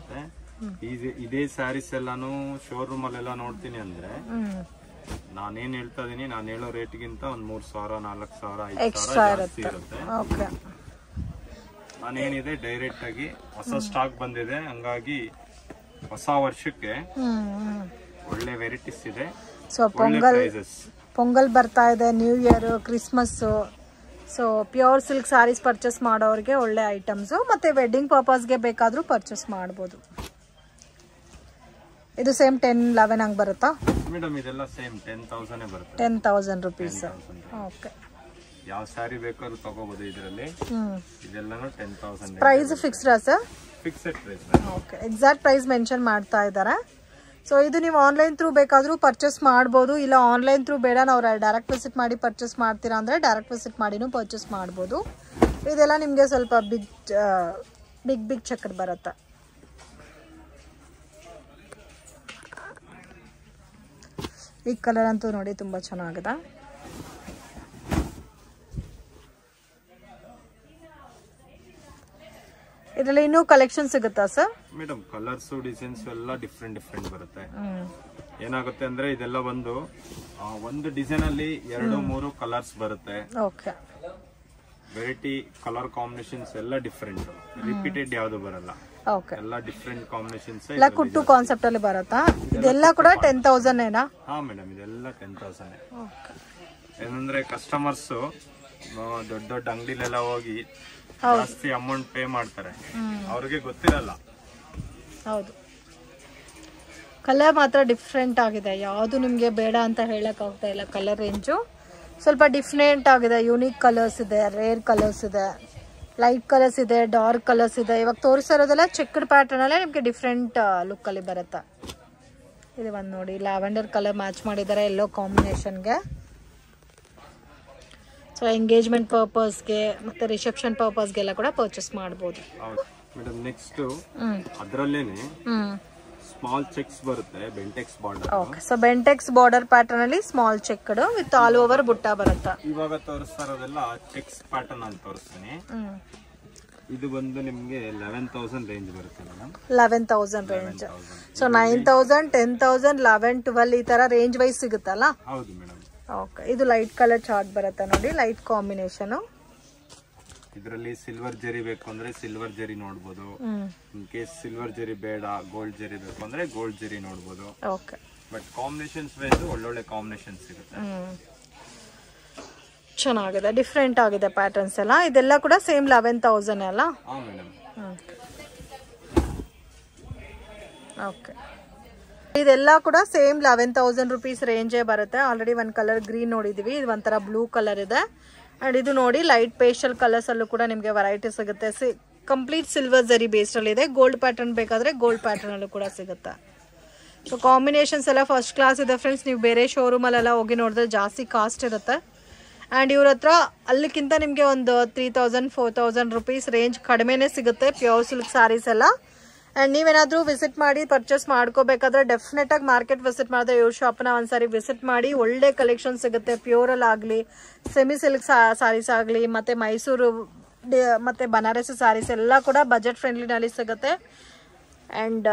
ಇದೇ ಸ್ಯಾರೀಸ್ ಎಲ್ಲಾನು ಶೋರೂಮ್ ಅಲ್ಲೆಲ್ಲ ನೋಡ್ತೀನಿ ಅಂದ್ರೆ ನಾನೇನ್ ಹೇಳ್ತಾ ಇದೀನಿ, ನಾನು ಹೇಳೋ ರೇಟ್ ಗಿಂತ ಒಂದ್ 3,000, 4,000, 5,000 ಜಾಸ್ತಿ ಇರುತ್ತೆ. ನಾನೇನಿದೆ ಡೈರೆಕ್ಟ್ ಆಗಿ ಹೊಸ ಸ್ಟಾಕ್ ಬಂದಿದೆ, ಹಂಗಾಗಿ ಹೊಸ ವರ್ಷಕ್ಕೆ ಒಳ್ಳೆ ವೆರೈಟೀಸ್ ಇದೆ. ಸೊ ಪೊಂಗಲ್ ಬರ್ತಾ ಇದೆ, new year, Christmas. So pure silk sarees purchase ಮಾಡೋರಿಗೆ ಒಳ್ಳೆ ಐಟಮ್ಸ್, ಮತ್ತೆ ವೆಡ್ಡಿಂಗ್ ಪರ್ಪಸ್ಗೆ ಬೇಕಾದ್ರೂ ಪರ್ಚೇಸ್ ಮಾಡ್ಬೋದು. ಇದು ಸೇಮ್ 10-11 ಹಂಗ್ ಬರುತ್ತಾ ಮೇಡಮ್? ಇದೆಲ್ಲ ಸೇಮ್ 10,000 ಬರುತ್ತೆ. 10,000 ರುಪೀಸ್. ಓಕೆ, ಯಾವ ಸ್ಯಾರಿ ಬೇಕಾದ್ರೂ ತಗೋಬಹುದು ಇದರಲ್ಲಿ. ಇದೆಲ್ಲನೂ 10,000. Price fixed sir? Fixed price. Okay, exact price mention ಮಾಡ್ತಾ ಇದ್ದಾರೆ. ಸೊ ಇದು ನೀವು ಆನ್ಲೈನ್ ಥ್ರೂ ಬೇಕಾದ್ರೂ ಪರ್ಚೇಸ್ ಮಾಡ್ಬೋದು, ಇಲ್ಲ ಆನ್ಲೈನ್ ಥ್ರೂ ಬೇಡ ನಾವು ಡೈರೆಕ್ಟ್ ವಿಸಿಟ್ ಮಾಡಿ ಪರ್ಚೇಸ್ ಮಾಡ್ತೀರಾ ಅಂದರೆ ಡೈರೆಕ್ಟ್ ವಿಸಿಟ್ ಮಾಡಿನೂ ಪರ್ಚೇಸ್ ಮಾಡ್ಬೋದು. ಇದೆಲ್ಲ ನಿಮಗೆ ಸ್ವಲ್ಪ ಬಿಗ್ ಚಕ್ಕರ್ ಬರುತ್ತೆ. ಈ ಕಲರ್ ಅಂತೂ ನೋಡಿ ತುಂಬಾ ಚೆನ್ನಾಗಿದೆ. ಇದರಲ್ಲಿ ಇನ್ನೂ ಕಲೆಕ್ಷನ್ ಸಿಗುತ್ತಾ ಸರ್? ಮೇಡಮ್ ಕಲರ್ಸ್ ಡಿಸೈನ್ಸ್ ಎಲ್ಲ ಡಿಫ್ರೆಂಟ್ ಬರುತ್ತೆ. ಏನಾಗುತ್ತೆ ಅಂದ್ರೆ ಇದೆಲ್ಲ ಒಂದು ಡಿಸೈನ್ ಅಲ್ಲಿ 2-3 ಕಲರ್ಸ್ ಬರುತ್ತೆ. ಓಕೆ, ವೆರೈಟಿ ಕಲರ್ ಕಾಂಬಿನೇಷನ್ಸ್ ಎಲ್ಲ ಡಿಫ್ರೆಂಟ್, ರಿಪೀಟೆಡ್ ಯಾವುದು ಬರಲ್ಲ. ಓಕೆ, ಎಲ್ಲ ಡಿಫ್ರೆಂಟ್ ಕಾಂಬಿನೇಷನ್ಸ್ ಎಲ್ಲ ಕುಟ್ಟು ಕಾನ್ಸೆಪ್ಟ್ ಅಲ್ಲಿ ಬರುತ್ತಾ? ಇದೆಲ್ಲ ಕೂಡ 10,000 ಏನಾ? ಹಾ ಮೇಡಮ್, ಇದೆಲ್ಲ 10,000. ಏನಂದ್ರೆ ಕಸ್ಟಮರ್ಸ್ ದೊಡ್ಡ ಅಂಗಡಿಲೆಲ್ಲ ಹೋಗಿ ಜಾಸ್ತಿ ಅಮೌಂಟ್ ಪೇ ಮಾಡ್ತಾರೆ, ಅವ್ರಿಗೆ ಗೊತ್ತಿರಲ್ಲ. ಹೌದು, ಕಲರ್ ಮಾತ್ರ ಡಿಫ್ರೆಂಟ್ ಆಗಿದೆ, ಯಾವುದು ನಿಮಗೆ ಬೇಡ ಅಂತ ಹೇಳಕ್ ಆಗ್ತಾ ಇಲ್ಲ. ಕಲರ್ ರೇಂಜು ಸ್ವಲ್ಪ ಡಿಫ್ರೆಂಟ್ ಆಗಿದೆ. ಯೂನಿಕ್ ಕಲರ್ಸ್ ಇದೆ, ರೇರ್ ಕಲರ್ಸ್ ಇದೆ, ಲೈಟ್ ಕಲರ್ಸ್ ಇದೆ, ಡಾರ್ಕ್ ಕಲರ್ಸ್ ಇದೆ. ಇವಾಗ ತೋರಿಸ್ತಾ ಇರೋದೆಲ್ಲ ಚೆಕ್ಡ್ ಪ್ಯಾಟರ್ನ್ ಅಲ್ಲೇ ನಿಮಗೆ ಡಿಫ್ರೆಂಟ್ ಲುಕ್ ಅಲ್ಲಿ ಬರುತ್ತೆ. ಇದು ಒಂದು ನೋಡಿ, ಲ್ಯಾವೆಂಡರ್ ಕಲರ್ ಮ್ಯಾಚ್ ಮಾಡಿದ್ದಾರೆ ಎಲ್ಲೋ ಕಾಂಬಿನೇಷನ್ಗೆ. ಸೊ ಎಂಗೇಜ್ಮೆಂಟ್ ಪರ್ಪಸ್ಗೆ ಮತ್ತೆ ರಿಸೆಪ್ಷನ್ ಪರ್ಪಸ್ಗೆಲ್ಲ ಕೂಡ ಪರ್ಚೇಸ್ ಮಾಡ್ಬೋದು. ಮೇಡಮ್ ನೆಕ್ಸ್ಟ್ ಅದರಲ್ಲೇನೆ ಸ್ಮಾಲ್ ಚೆಕ್ಸ್ ಬರುತ್ತೆ, Bentex border. Okay, so Bentex border pattern ಅಲ್ಲಿ small checked with all over ಬುಟ್ಟ ಬರುತ್ತೆ. ಇವಾಗ ತೋರಿಸ್ತಾ ಇರೋದೆಲ್ಲ ಚೆಕ್ಸ್ ಪ್ಯಾಟರ್ನ್ ಅಂತ ತೋರಿಸ್ತೀನಿ. ಇದು ಬಂದು ನಿಮಗೆ 11,000 ರೇಂಜ್ ಬರುತ್ತೆ ಮೇಡಮ್. 11,000 ರೇಂಜ್. ಸೊ 9,000, 10,000, 11, 12 ಈ ತರ ರೇಂಜ್ ವೈಸ್ ಸಿಗುತ್ತಲ್ಲ? ಹೌದು ಮೇಡಮ್. ಓಕೆ, ಇದು ಲೈಟ್ ಕಲರ್ ಚಾರ್ಟ್ ಬರುತ್ತೆ ನೋಡಿ, ಲೈಟ್ ಕಾಂಬಿನೇಷನ್. ಇದರಲ್ಲಿ ಸಿಲ್ವರ್ ಜರಿ ಬೇಕು ಅಂದ್ರೆ ಸಿಲ್ವರ್ ಜರಿ ನೋಡಬಹುದು. ಇನ್ ಕೇಸ್ ಸಿಲ್ವರ್ ಜರಿ ಬೇಡ, ಗೋಲ್ಡ್ ಜರಿ ಬೇಕು ಅಂದ್ರೆ ಗೋಲ್ಡ್ ಜರಿ ನೋಡಬಹುದು. ಓಕೆ, ಬಟ್ ಕಾಂಬಿನೇಷನ್ಸ್ ವೈಸ್ ಒಳ್ಳೊಳ್ಳೆ ಕಾಂಬಿನೇಷನ್ ಸಿಗುತ್ತೆ. ಚೆನ್ನಾಗಿದೆ, ಡಿಫ್ರೆಂಟ್ ಆಗಿದೆ ಪ್ಯಾಟರ್ನ್ಸ್ ಎಲ್ಲ. ಇದೆಲ್ಲ ಕೂಡ ಸೇಮ್ 11,000 ಅಲ್ಲ? ಹಾ ಮೇಡಮ್. ಓಕೆ, ಇದೆಲ್ಲ ಕೂಡ ಸೇಮ್ 11,000 ರುಪೀಸ್ ರೇಂಜೇ ಬರುತ್ತೆ. ಆಲ್ರೆಡಿ ಒಂದು ಕಲರ್ ಗ್ರೀನ್ ನೋಡಿದೀವಿ, ಇದು ಒಂಥರ ಬ್ಲೂ ಕಲರ್ ಇದೆ. ಅಂಡ್ ಇದು ನೋಡಿ ಲೈಟ್ ಪೇಸ್ಟಲ್ ಕಲರ್ಸ್ ಅಲ್ಲೂ ಕೂಡ ನಿಮಗೆ ವೆರೈಟಿ ಸಿಗುತ್ತೆ. ಕಂಪ್ಲೀಟ್ ಸಿಲ್ವರ್ ಜರಿ ಬೇಸ್ಡ್ ಅಲ್ಲಿ ಇದೆ. ಗೋಲ್ಡ್ ಪ್ಯಾಟರ್ನ್ ಬೇಕಾದ್ರೆ ಗೋಲ್ಡ್ ಪ್ಯಾಟರ್ನ್ ಅಲ್ಲೂ ಕೂಡ ಸಿಗುತ್ತೆ. ಸೊ ಕಾಂಬಿನೇಷನ್ಸ್ ಎಲ್ಲ ಫಸ್ಟ್ ಕ್ಲಾಸ್ ಇದೆ ಫ್ರೆಂಡ್ಸ್. ನೀವು ಬೇರೆ ಶೋರೂಮಲ್ಲೆಲ್ಲ ಹೋಗಿ ನೋಡಿದ್ರೆ ಜಾಸ್ತಿ ಕಾಸ್ಟ್ ಇರುತ್ತೆ. ಆ್ಯಂಡ್ ಇವ್ರ ಹತ್ರ ಅಲ್ಲಿಗಿಂತ ನಿಮಗೆ ಒಂದು 3000-4000 ರುಪೀಸ್ ರೇಂಜ್ ಕಡಿಮೆನೇ ಸಿಗುತ್ತೆ ಪ್ಯೂರ್ ಸಿಲ್ಕ್ ಸ್ಯಾರೀಸ್ ಎಲ್ಲ. ಆ್ಯಂಡ್ ನೀವೇನಾದರೂ ವಿಸಿಟ್ ಮಾಡಿ ಪರ್ಚೇಸ್ ಮಾಡ್ಕೋಬೇಕಾದ್ರೆ ಡೆಫಿನೆಟಾಗಿ ಮಾರ್ಕೆಟ್ ವಿಸಿಟ್ ಮಾಡಿದ್ರೆ ಇವ್ರ ಶಾಪನ್ನ ಒಂದ್ಸಾರಿ ವಿಸಿಟ್ ಮಾಡಿ. ಒಳ್ಳೆ ಕಲೆಕ್ಷನ್ ಸಿಗುತ್ತೆ, ಪ್ಯೂರಲ್ಲಾಗಲಿ ಸೆಮಿ ಸಿಲ್ಕ್ ಸ್ಯಾರೀಸ್ ಆಗಲಿ ಮತ್ತು ಮೈಸೂರು ಮತ್ತು ಬನಾರಸಿ ಸ್ಯಾರೀಸ್ ಎಲ್ಲ ಕೂಡ ಬಜೆಟ್ ಫ್ರೆಂಡ್ಲಿನಲ್ಲಿ ಸಿಗುತ್ತೆ. ಆ್ಯಂಡ್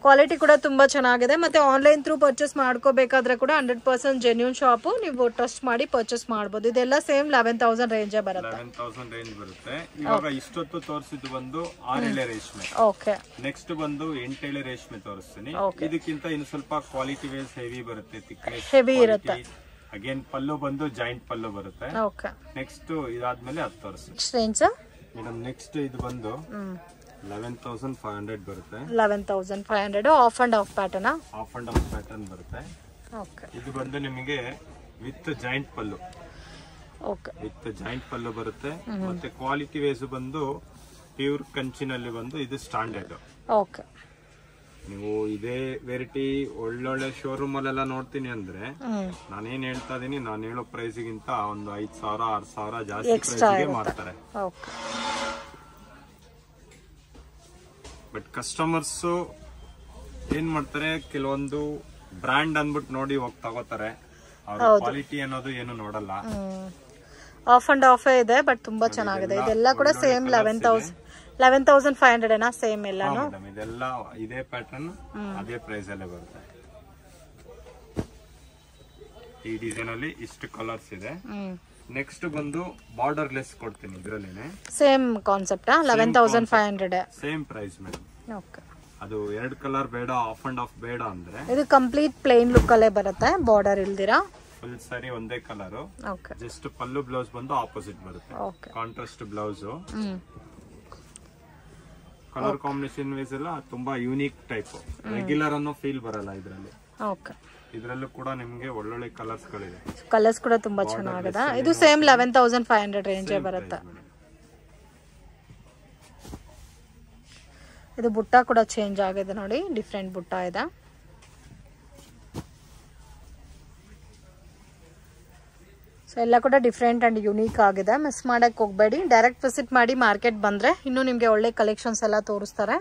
ಕ್ವಾಲಿಟಿ ಕೂಡ ತುಂಬ ಚೆನ್ನಾಗಿದೆ. ಮತ್ತು ಆನ್ಲೈನ್ ಥ್ರೂ ಪರ್ಚೇಸ್ ಮಾಡ್ಕೋಬೇಕಾದ್ರೆ ಕೂಡ 100% ಜೆನ್ಯೂನ್ ಶಾಪು, ನೀವು ಟ್ರಸ್ಟ್ ಮಾಡಿ ಪರ್ಚೇಸ್ ಮಾಡ್ಬೋದು. ಇದೆಲ್ಲ ಸೇಮ್ 11,000 ರೇಂಜೇ ಬರುತ್ತೆ. 11,000 ರೇಂಜ್ ಬರುತ್ತೆ. ಇವಾಗ ಇಷ್ಟೊತ್ತು ತೋರಿಸಿದ್ದು ಬಂದು 6 ಎಳೆ ರೇಷ್ಮೆ. ಓಕೆ. ನೆಕ್ಸ್ಟ್ ಬಂದು 8 ಎಳೆ ರೇಷ್ಮೆ ತೋರಿಸ್ತೀನಿ. ಇದಕ್ಕಿಂತ ಇನ್ನು ಸ್ವಲ್ಪ ಕ್ವಾಲಿಟಿ ವೈಸ್ ಹೆವಿ ಬರುತ್ತೆ, ಥಿಕ್ನೆಸ್ ಹೆವಿ ಇರುತ್ತೆ. ಅಗೇನ್ ಪಲ್ಲು ಬಂದು ಜಾಯಿಂಟ್ ಪಲ್ಲು ಬರುತ್ತೆ. ಓಕೆ. ನೆಕ್ಸ್ಟ್ ಇದಾದ್ಮೇಲೆ ಅದು ತೋರಿಸ್ತೀನಿ ರೇಂಜ್ ಮೇಡಮ್. ನೆಕ್ಸ್ಟ್ ಇದು ಬಂದು 11,500 ಬರುತ್ತೆ. 11,500 half and half pattern. Half and half pattern ಬರುತ್ತೆ. ಓಕೆ. ಇದು ಬಂದು ನಿಮಗೆ with joint pallu. Okay. With joint pallu ಬರುತ್ತೆ. ಮತ್ತೆ ಕ್ವಾಲಿಟಿ ವೈಸ್ ಬಂದು ಪ್ಯೂರ್ ಕಂಚಿನಲ್ಲಿ ಬಂದು ಇದು ಸ್ಟ್ಯಾಂಡರ್ಡ್. ಓಕೆ. ನೀವು ಇದೇ ವೆರೈಟಿ ಒಳ್ಳೊಳ್ಳೆ ಶೋರೂಮ್ ಅಲ್ಲೆಲ್ಲ ನೋಡ್ತೀನಿ ಅಂದ್ರೆ ನಾನೇನ್ ಹೇಳ್ತಾ ಇದೀನಿ, ನಾನು ಹೇಳೋ ಪ್ರೈಸ್ಗಿಂತ ಒಂದು 5,000-6,000 ಜಾಸ್ತಿ ಪ್ರೈಸ್ಗೆ ಮಾರ್ತಾರೆ. ಬಟ್ ಕಸ್ಟಮರ್ಸ್ ಏನ್ ಮಾಡ್ತಾರೆ, ಕೆಲವೊಂದು ಬ್ರ್ಯಾಂಡ್ ಅಂದ್ಬಿಟ್ಟು ನೋಡಿ ಹೋಗಿ ತಗೋತಾರೆ. ಅವ್ರ ಕ್ವಾಲಿಟಿ ಅನ್ನೋದು ಏನು ನೋಡಲ್ಲ. ಆಫ್ ಅಂಡ್ ಆಫ್ ಇದೆ, ಬಟ್ ತುಂಬಾ ಚೆನ್ನಾಗಿದೆ. ಇದೆಲ್ಲ ಕೂಡ ಸೇಮ್ 11,500 ಸೇಮ್ ಎಲ್ಲಾನು. ಇದೆಲ್ಲ ಇದೇ ಪ್ಯಾಟರ್ನ್, ಅದೇ ಪ್ರೈಸ್ ಅಲ್ಲೇ ಬರುತ್ತೆ. ಈ ಡಿಸೈನ್ ಅಲ್ಲಿ ಇಷ್ಟು ಕಲರ್ಸ್ ಇದೆ. ನೆಕ್ಸ್ಟ್ ಬಂದು ಬಾರ್ಡರ್ ಲೆಸ್ ಕೊಡ್ತೀನಿ. ಇದ್ರಲ್ಲೇನೆ same concept 11,500 same price madam. Okay. ಅದು 2 ಕಲರ್ ಬೇಡ, ಆಫ್ ಅಂಡ್ ಆಫ್ ಬೇಡ ಅಂದ್ರೆ ಇದು ಕಂಪ್ಲೀಟ್ ಪ್ಲೇನ್ ಲುಕ್ ಅಲ್ಲೇ ಬರುತ್ತೆ, ಬಾರ್ಡರ್ ಇಲ್ದಿರಾ. ಫುಲ್ ಸಾರಿ ಒಂದೇ colour. Okay. Just pallu blouse ಬಂದು ಆಪೋಸಿಟ್ ಬರುತ್ತೆ. Okay. Contrast blouse. Colour combination wise ಎಲ್ಲ ತುಂಬಾ ಯೂನಿಕ್ ಟೈಪ್. ರೆಗ್ಯುಲರ್ ಅನ್ನೋ ಫೀಲ್ ಬರಲ್ಲ ಇದ್ರಲ್ಲಿ. ಓಕೆ. ಇದ್ರಲ್ಲೂ ಕೂಡ ನಿಮ್ಗೆ ಒಳ್ಳೊಳ್ಳೆ ಕಲರ್ಸ್ ಗಳಿದೆ. ಕಲರ್ಸ್ ಕೂಡ ತುಂಬಾ ಚೆನ್ನಾಗಿದೆ. ಇದು ಸೇಮ್ 11,500 ರೇಂಜೇ ಬರುತ್ತೆ. ಇದು ಬುಟ್ಟ ಕೂಡ ಚೇಂಜ್ ಆಗಿದೆ ನೋಡಿ, ಡಿಫ್ರೆಂಟ್ ಬುಟ್ಟ ಇದೆ. ಸೊ ಎಲ್ಲ ಕೂಡ ಡಿಫ್ರೆಂಟ್ ಅಂಡ್ ಯುನೀಕ್ ಆಗಿದೆ. ಮಿಸ್ ಮಾಡಕ್ಕೆ ಹೋಗಬೇಡಿ. ಡೈರೆಕ್ಟ್ ವಿಸಿಟ್ ಮಾಡಿ ಮಾರ್ಕೆಟ್ ಬಂದರೆ ಇನ್ನೂ ನಿಮಗೆ ಒಳ್ಳೆ ಕಲೆಕ್ಷನ್ಸ್ ಎಲ್ಲ ತೋರಿಸ್ತಾರೆ.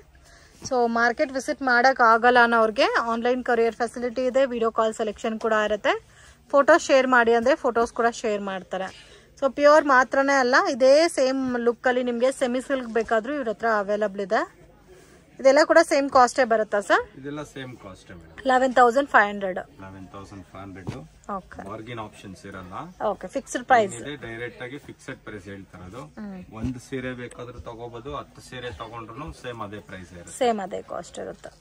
ಸೊ ಮಾರ್ಕೆಟ್ ವಿಸಿಟ್ ಮಾಡೋಕ್ಕಾಗಲ್ಲ ಅನ್ನೋರಿಗೆ ಆನ್ಲೈನ್ ಕೊರಿಯರ್ ಫೆಸಿಲಿಟಿ ಇದೆ, ವಿಡಿಯೋ ಕಾಲ್ ಸೆಲೆಕ್ಷನ್ ಕೂಡ ಇರುತ್ತೆ. ಫೋಟೋಸ್ ಶೇರ್ ಮಾಡಿ ಅಂದರೆ ಫೋಟೋಸ್ ಕೂಡ ಶೇರ್ ಮಾಡ್ತಾರೆ. ಸೊ ಪ್ಯೂರ್ ಮಾತ್ರನೇ ಅಲ್ಲ, ಇದೇ ಸೇಮ್ ಲುಕ್ಕಲ್ಲಿ ನಿಮಗೆ ಸೆಮಿ ಸಿಲ್ಕ್ ಬೇಕಾದರೂ ಇವ್ರ ಹತ್ರ ಅವೈಲಬಲ್ ಇದೆ. ಇದೆಲ್ಲ ಕೂಡ ಸೇಮ್ ಕಾಸ್ಟೇ ಬರುತ್ತಾ ಸರ್? ಇದೆಲ್ಲ same cost madam. 11,500. 11,500. Okay. Bargain options ಇರಲ್ಲ. ಓಕೆ. ಫಿಕ್ಸ್ಡ್ ಪ್ರೈಸ್ ಇದೆ. ಡೈರೆಕ್ಟ್ ಆಗಿ ಫಿಕ್ಸೆಡ್ ಪ್ರೈಸ್ ಹೇಳ್ತಾರೆ. ಅದು ಒಂದು ಸೀರೆ ಬೇಕಾದ್ರೂ ತಗೋಬಹುದು, 10 ಸೀರೆ ತಗೊಂಡ್ರು ಸೇಮ್ ಅದೇ ಪ್ರೈಸ್ ಇರುತ್ತೆ. ಸೇಮ್ ಅದೇ ಕಾಸ್ಟ್ ಇರುತ್ತೆ.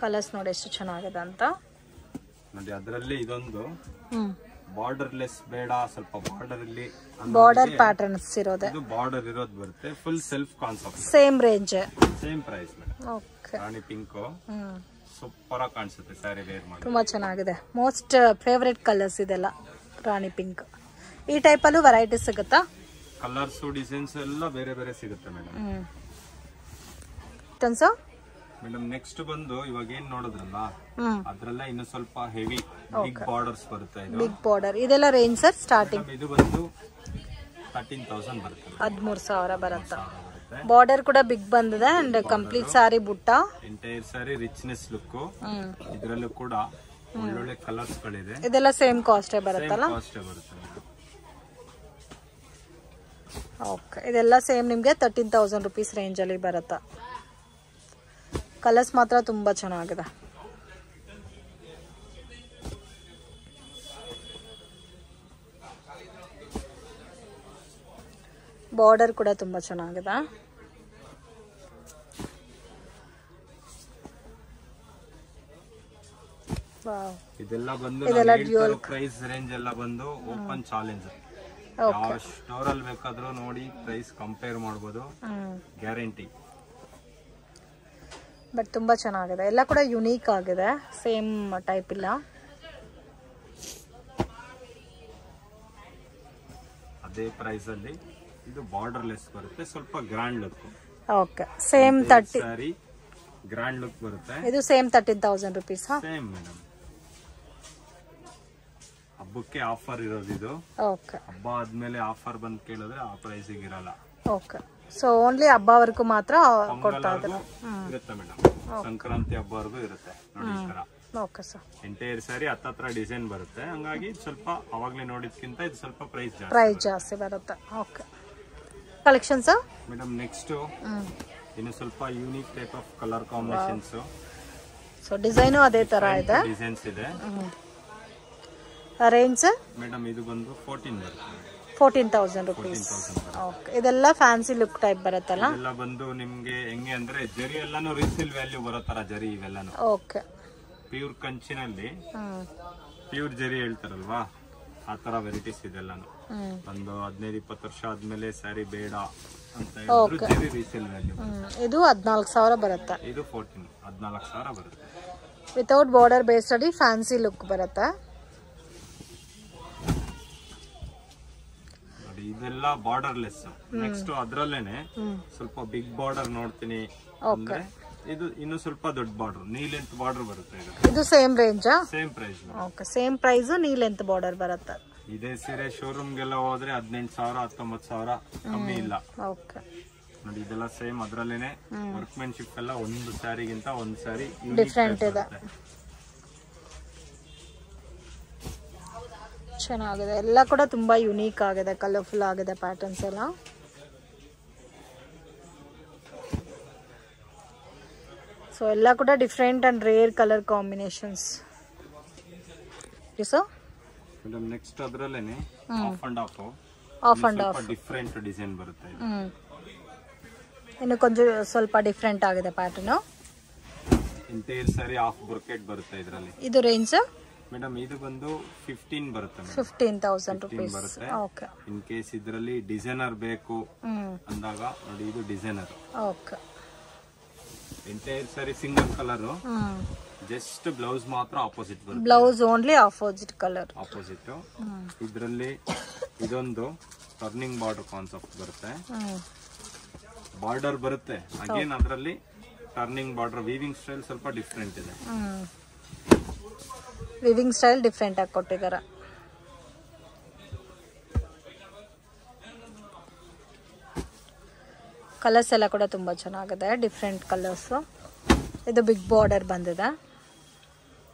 ಕಲರ್ಸ್ ನೋಡಿ ಎಷ್ಟು ಚೆನ್ನಾಗಿದೆ ಅಂತ ನೋಡಿ. ಅದರಲ್ಲಿ ಇದೊಂದು ಬಾರ್ಡರ್ ಲೆಸ್ ಬೇಡ, ಸ್ವಲ್ಪ ಬಾರ್ಡರ್ ಇಲ್ಲಿ ಬಾರ್ಡರ್ ಪ್ಯಾಟರ್ನ್ಸ್ ಇರೋದೆ. ಇದು ಬಾರ್ಡರ್ ಇರೋದು ಬರುತ್ತೆ. Full self concept. Same range, same price madam. Okay. ರಾಣಿ ಪಿಂಕ್ ಸೂಪರ್ ಆಗಿ ಕಾಣಿಸುತ್ತೆ ಸ್ಯಾರಿ ವೇರ್ ಮಾಡಿ. ತುಂಬಾ ಚೆನ್ನಾಗಿದೆ. ಮೋಸ್ಟ್ ಫೇವರೇಟ್ ಕಲರ್ಸ್ ಇದೆಲ್ಲ. ರಾಣಿ ಪಿಂಕ್ ಈ ಟೈಪ್ ಅಲ್ಲೂ ವೆರೈಟಿ ಸಿಗುತ್ತಾ? ಕಲರ್ಸ್ ಡಿಸೈನ್ಸ್ ಎಲ್ಲ ಬೇರೆ ಬೇರೆ ಸಿಗುತ್ತೆ ಮೇಡಮ್. ಮೇಡಮ್ ನೆಕ್ಸ್ಟ್ ಬಂದು ಇವಾಗ ಏನ್ ನೋಡಿದ್ರಲ್ಲ ಅದ್ರಲ್ಲ ಇನ್ನು ಸ್ವಲ್ಪ ಹೆವಿ ಬಿಗ್ ಬಾರ್ಡರ್ಸ್ ಬರುತ್ತೆ. ಇದು ಬಿಗ್ ಬಾರ್ಡರ್. ಇದೆಲ್ಲ ರೇಂಜ್ ಸರ್ ಸ್ಟಾರ್ಟಿಂಗ್? ಇದು ಬಂದು 13,000 ಬರುತ್ತೆ. 13,000 ಬರುತ್ತೆ. ಬಾರ್ಡರ್ ಕೂಡ ಬಿಗ್ ಬಂದಿದೆ ಅಂಡ್ ಕಂಪ್ಲೀಟ್ ಸಾರಿ ಬುಟ್ಟ. ಎಂಟೈರ್ ಸಾರಿ ರಿಚ್ನೆಸ್ ಲುಕ್. ಇದ್ರಲ್ಲೂ ಕೂಡ ಒಳ್ಳೊಳ್ಳೆ ಕಲರ್ಸ್ ಗಳಿದೆ. ಇದೆಲ್ಲ ಸೇಮ್ ಕಾಸ್ಟ್ ಬರುತ್ತಲ್ಲ? ಕಾಸ್ಟ್ ಬರುತ್ತೆ. ಓಕೆ. ಇದೆಲ್ಲ ಸೇಮ್ ನಿಮಗೆ 13,000 ರುಪೀಸ್ ರೇಂಜ್ ಅಲ್ಲಿ ಬರುತ್ತೆ. ಕಲರ್ಸ್ ಮಾತ್ರ ತುಂಬಾ ಚೆನ್ನಾಗಿದೆ. ಬಾರ್ಡರ್ ಕೂಡ ತುಂಬಾ ಚೆನ್ನಾಗಿದೆ. ಇದೆಲ್ಲ ಬಂದು ಪ್ರೈಸ್ ರೇಂಜ್ ಎಲ್ಲ ಬಂದು ಓಪನ್ ಚಾಲೆಂಜ್. ಯಾವ ಸ್ಟೋರ್ ಅಲ್ಲಿ ಬೇಕಾದ್ರೂ ನೋಡಿ ಪ್ರೈಸ್ ಕಂಪೇರ್ ಮಾಡಬಹುದು, ಗ್ಯಾರಂಟಿ. ಬಟ್ ತುಂಬಾ ಚೆನ್ನಾಗಿದೆ. ಎಲ್ಲ ಕೂಡ ಯುನೀಕ್ ಆಗಿದೆ, ಸೇಮ್ ಟೈಪ್ ಇಲ್ಲ. ಅದೇ ಪ್ರೈಸ್ ಅಲ್ಲಿ ಇದು ಬಾರ್ಡರ್ ಲೆಸ್ ಬರುತ್ತೆ, ಸ್ವಲ್ಪ ಗ್ರ್ಯಾಂಡ್ ಲುಕ್. ಓಕೆ. ಸೇಮ್ 30 ಸಾರಿ ಗ್ರ್ಯಾಂಡ್ ಲುಕ್ ಬರುತ್ತೆ. ಇದು ಸೇಮ್ 13,000 rupees. Same madam. ಹಬ್ಬಕ್ಕೆ ಆಫರ್ ಇರೋದು ಇದು. ಓಕೆ. ಹಬ್ಬ ಆದ್ಮೇಲೆ ಆಫರ್ ಬಂದ್ ಕೇಳಿದ್ರೆ ಆ ಪ್ರೈಸ್ ಇರಲ್ಲ. ಓಕೆ. ಸೊ ಓನ್ಲಿ ಹಬ್ಬವರೆಗೂ ಮಾತ್ರ ಕೊಡ್ತಾ ಇದ್ದಾರೆ. ಇರುತ್ತೆ ಮೇಡಮ್. ಸಂಕ್ರಾಂತಿ ಹಬ್ಬವರೆಗೂ ಇರುತ್ತೆ ನೋಡಿ ಈ ತರ. Okay sir. ಎಂಟೈರ್ ಸ್ಯಾರಿ ಹತ್ತತ್ರ ಡಿಸೈನ್ ಬರುತ್ತೆ, ಹಂಗಾಗಿ ಸ್ವಲ್ಪ ಅವಾಗ್ಲೇ ನೋಡಿದ್ಕಿಂತ ಇದು ಸ್ವಲ್ಪ ಪ್ರೈಸ್ ಜಾಸ್ತಿ ಬರುತ್ತೆ. Okay. Collection sir madam next ಇನ್ನು ಸ್ವಲ್ಪ unique type of colour combinations. So design ಅದೇ ತರ ಇದೆ. ಡಿಸೈನ್ಸ್ ಇದೆ. ರೇಂಜ್ ಮೇಡಮ್ ಇದು ಬಂದು 14,000 rupees. ಓಕೆ. ಇದೆಲ್ಲ ಫ್ಯಾನ್ಸಿ ಲುಕ್ ಟೈಪ್ ಬರುತ್ತಲ್ಲ. ಇದೆಲ್ಲ ಬಂದು ನಿಮ್ಗೆ ಹೆಂಗೆ ಅಂದ್ರೆ ಜರಿ ಎಲ್ಲಾನು ರೀಸೇಲ್ ವ್ಯಾಲ್ಯೂ ಬರೋ ತರ ಜರಿ ಇವೆಲ್ಲಾನು. ಓಕೆ. ಪ್ಯೂರ್ ಕಂಚಿನಲ್ಲಿ ಪ್ಯೂರ್ ಜರಿ ಹೇಳ್ತಾರಲ್ವಾ, ಆ ತರ ವೆರೈಟೀಸ್ ಇದೆಲ್ಲಾನು. ಒಂದು 15-20 ವರ್ಷ ಆದ್ಮೇಲೆ ಸ್ಯಾರಿ ಬೇಡ ಅಂತ ಹೇಳಿದ್ರು ಜರಿ ರೀಸೇಲ್ ವ್ಯಾಲ್ಯೂ. ಇದು 14,000 ಬರುತ್ತೆ. ಇದು 14,000 ಬರುತ್ತೆ. ವಿತೌಟ್ ಬಾರ್ಡರ್ ಬೇಸ್ಡ್ ಅಲ್ಲಿ ಫ್ಯಾನ್ಸಿ ಲುಕ್ ಬರುತ್ತೆ. ನೋಡಿ ಇದೆಲ್ಲ ಬಾರ್ಡರ್ಲೆಸ್. ನೆಕ್ಸ್ಟ್ ಅದ್ರಲ್ಲೇನೆ ಸ್ವಲ್ಪ ಬಿಗ್ ಬಾರ್ಡರ್ ನೋಡ್ತೀನಿ ಅಂದ್ರೆ ಇದು ಇನ್ನು ಸ್ವಲ್ಪ ದೊಡ್ಡ ಬಾರ್ಡರ್, ನೀ ಲೆಂತ್ ಬಾರ್ಡರ್ ಬರುತ್ತೆ. ಇದು ಸೇಮ್ ರೇಂಜಾ? Same price. Okay. Same price, knee length border ಬರುತ್ತೆ. ಇದೇ ಸೀರೆ ಶೋರೂಮ್ ಗೆಲ್ಲ ಹೋದ್ರೆ 18,000 19,000 ಕಮ್ಮಿ ಇಲ್ಲ. ಓಕೆ. ನೋಡಿ ಇದೆಲ್ಲ ಸೇಮ್ ಅದ್ರಲ್ಲೇನೆ ವರ್ಕ್ಮೆನ್ಶಿಪ್ ಎಲ್ಲ ಒಂದು ಸ್ಯಾರಿಗಿಂತ ಒಂದು ಸ್ಯಾರಿ ಡಿಫ್ರೆಂಟ್ ಇದೆ. ಚೆನ್ನಾಗಿದೆ. ಎಲ್ಲ ಕೂಡ ತುಂಬಾ ಯುನೀಕ್ ಆಗಿದೆ, ಕಲರ್ಫುಲ್ ಆಗಿದೆ ಪ್ಯಾಟರ್ನ್ಸ್ ಎಲ್ಲ. ಸೊ ಎಲ್ಲ ಕೂಡ different and rare colour combinations. Madam next ಅದ್ರಲ್ಲೇನೆ half and half different design ಬರುತ್ತೆ. ಇನ್ನು ಕೊಂಚ ಸ್ವಲ್ಪ ಡಿಫ್ರೆಂಟ್ ಆಗಿದೆ pattern. Entire saree of brocade ಬರುತ್ತೆ ಇದರಲ್ಲಿ. ಇದು ರೇಂಜ್ ಮೇಡಮ್ ಇದು ಬಂದು 15 ಬರುತ್ತೆ. 15,000 rupees ಬರುತ್ತೆ. ಓಕೆ. ಇನ್ ಕೇಸ್ ಇದರಲ್ಲಿ ಡಿಸೈನರ್ ಬೇಕು ಅಂದಾಗ ನೋಡಿ ಇದು designer. Okay. Entire sari single colour, just blouse ಮಾತ್ರ ಆಪೋಸಿಟ್ ಬರುತ್ತೆ. Blouse only opposite colour. Opposite. ಇದರಲ್ಲಿ ಇದೊಂದು ಟರ್ನಿಂಗ್ ಬಾರ್ಡರ್ ಕಾನ್ಸೆಪ್ಟ್ ಬರುತ್ತೆ. ಬಾರ್ಡರ್ ಬರುತ್ತೆ ಅಗೇನ್, ಅದರಲ್ಲಿ ಟರ್ನಿಂಗ್ ಬಾರ್ಡರ್. ವೀವಿಂಗ್ ಸ್ಟೈಲ್ ಸ್ವಲ್ಪ ಡಿಫ್ರೆಂಟ್ ಇದೆ. ವಿವಿಂಗ್ ಸ್ಟೈಲ್ ಡಿಫ್ರೆಂಟ್ ಆಗಿ ಕೊಟ್ಟಿದ್ದಾರೆ. ಕಲರ್ಸ್ ಎಲ್ಲ ಕೂಡ ತುಂಬಾ ಚೆನ್ನಾಗಿದೆ, ಡಿಫ್ರೆಂಟ್ ಕಲರ್ಸ್. ಇದು ಬಿಗ್ ಬಾರ್ಡರ್ ಬಂದಿದೆ.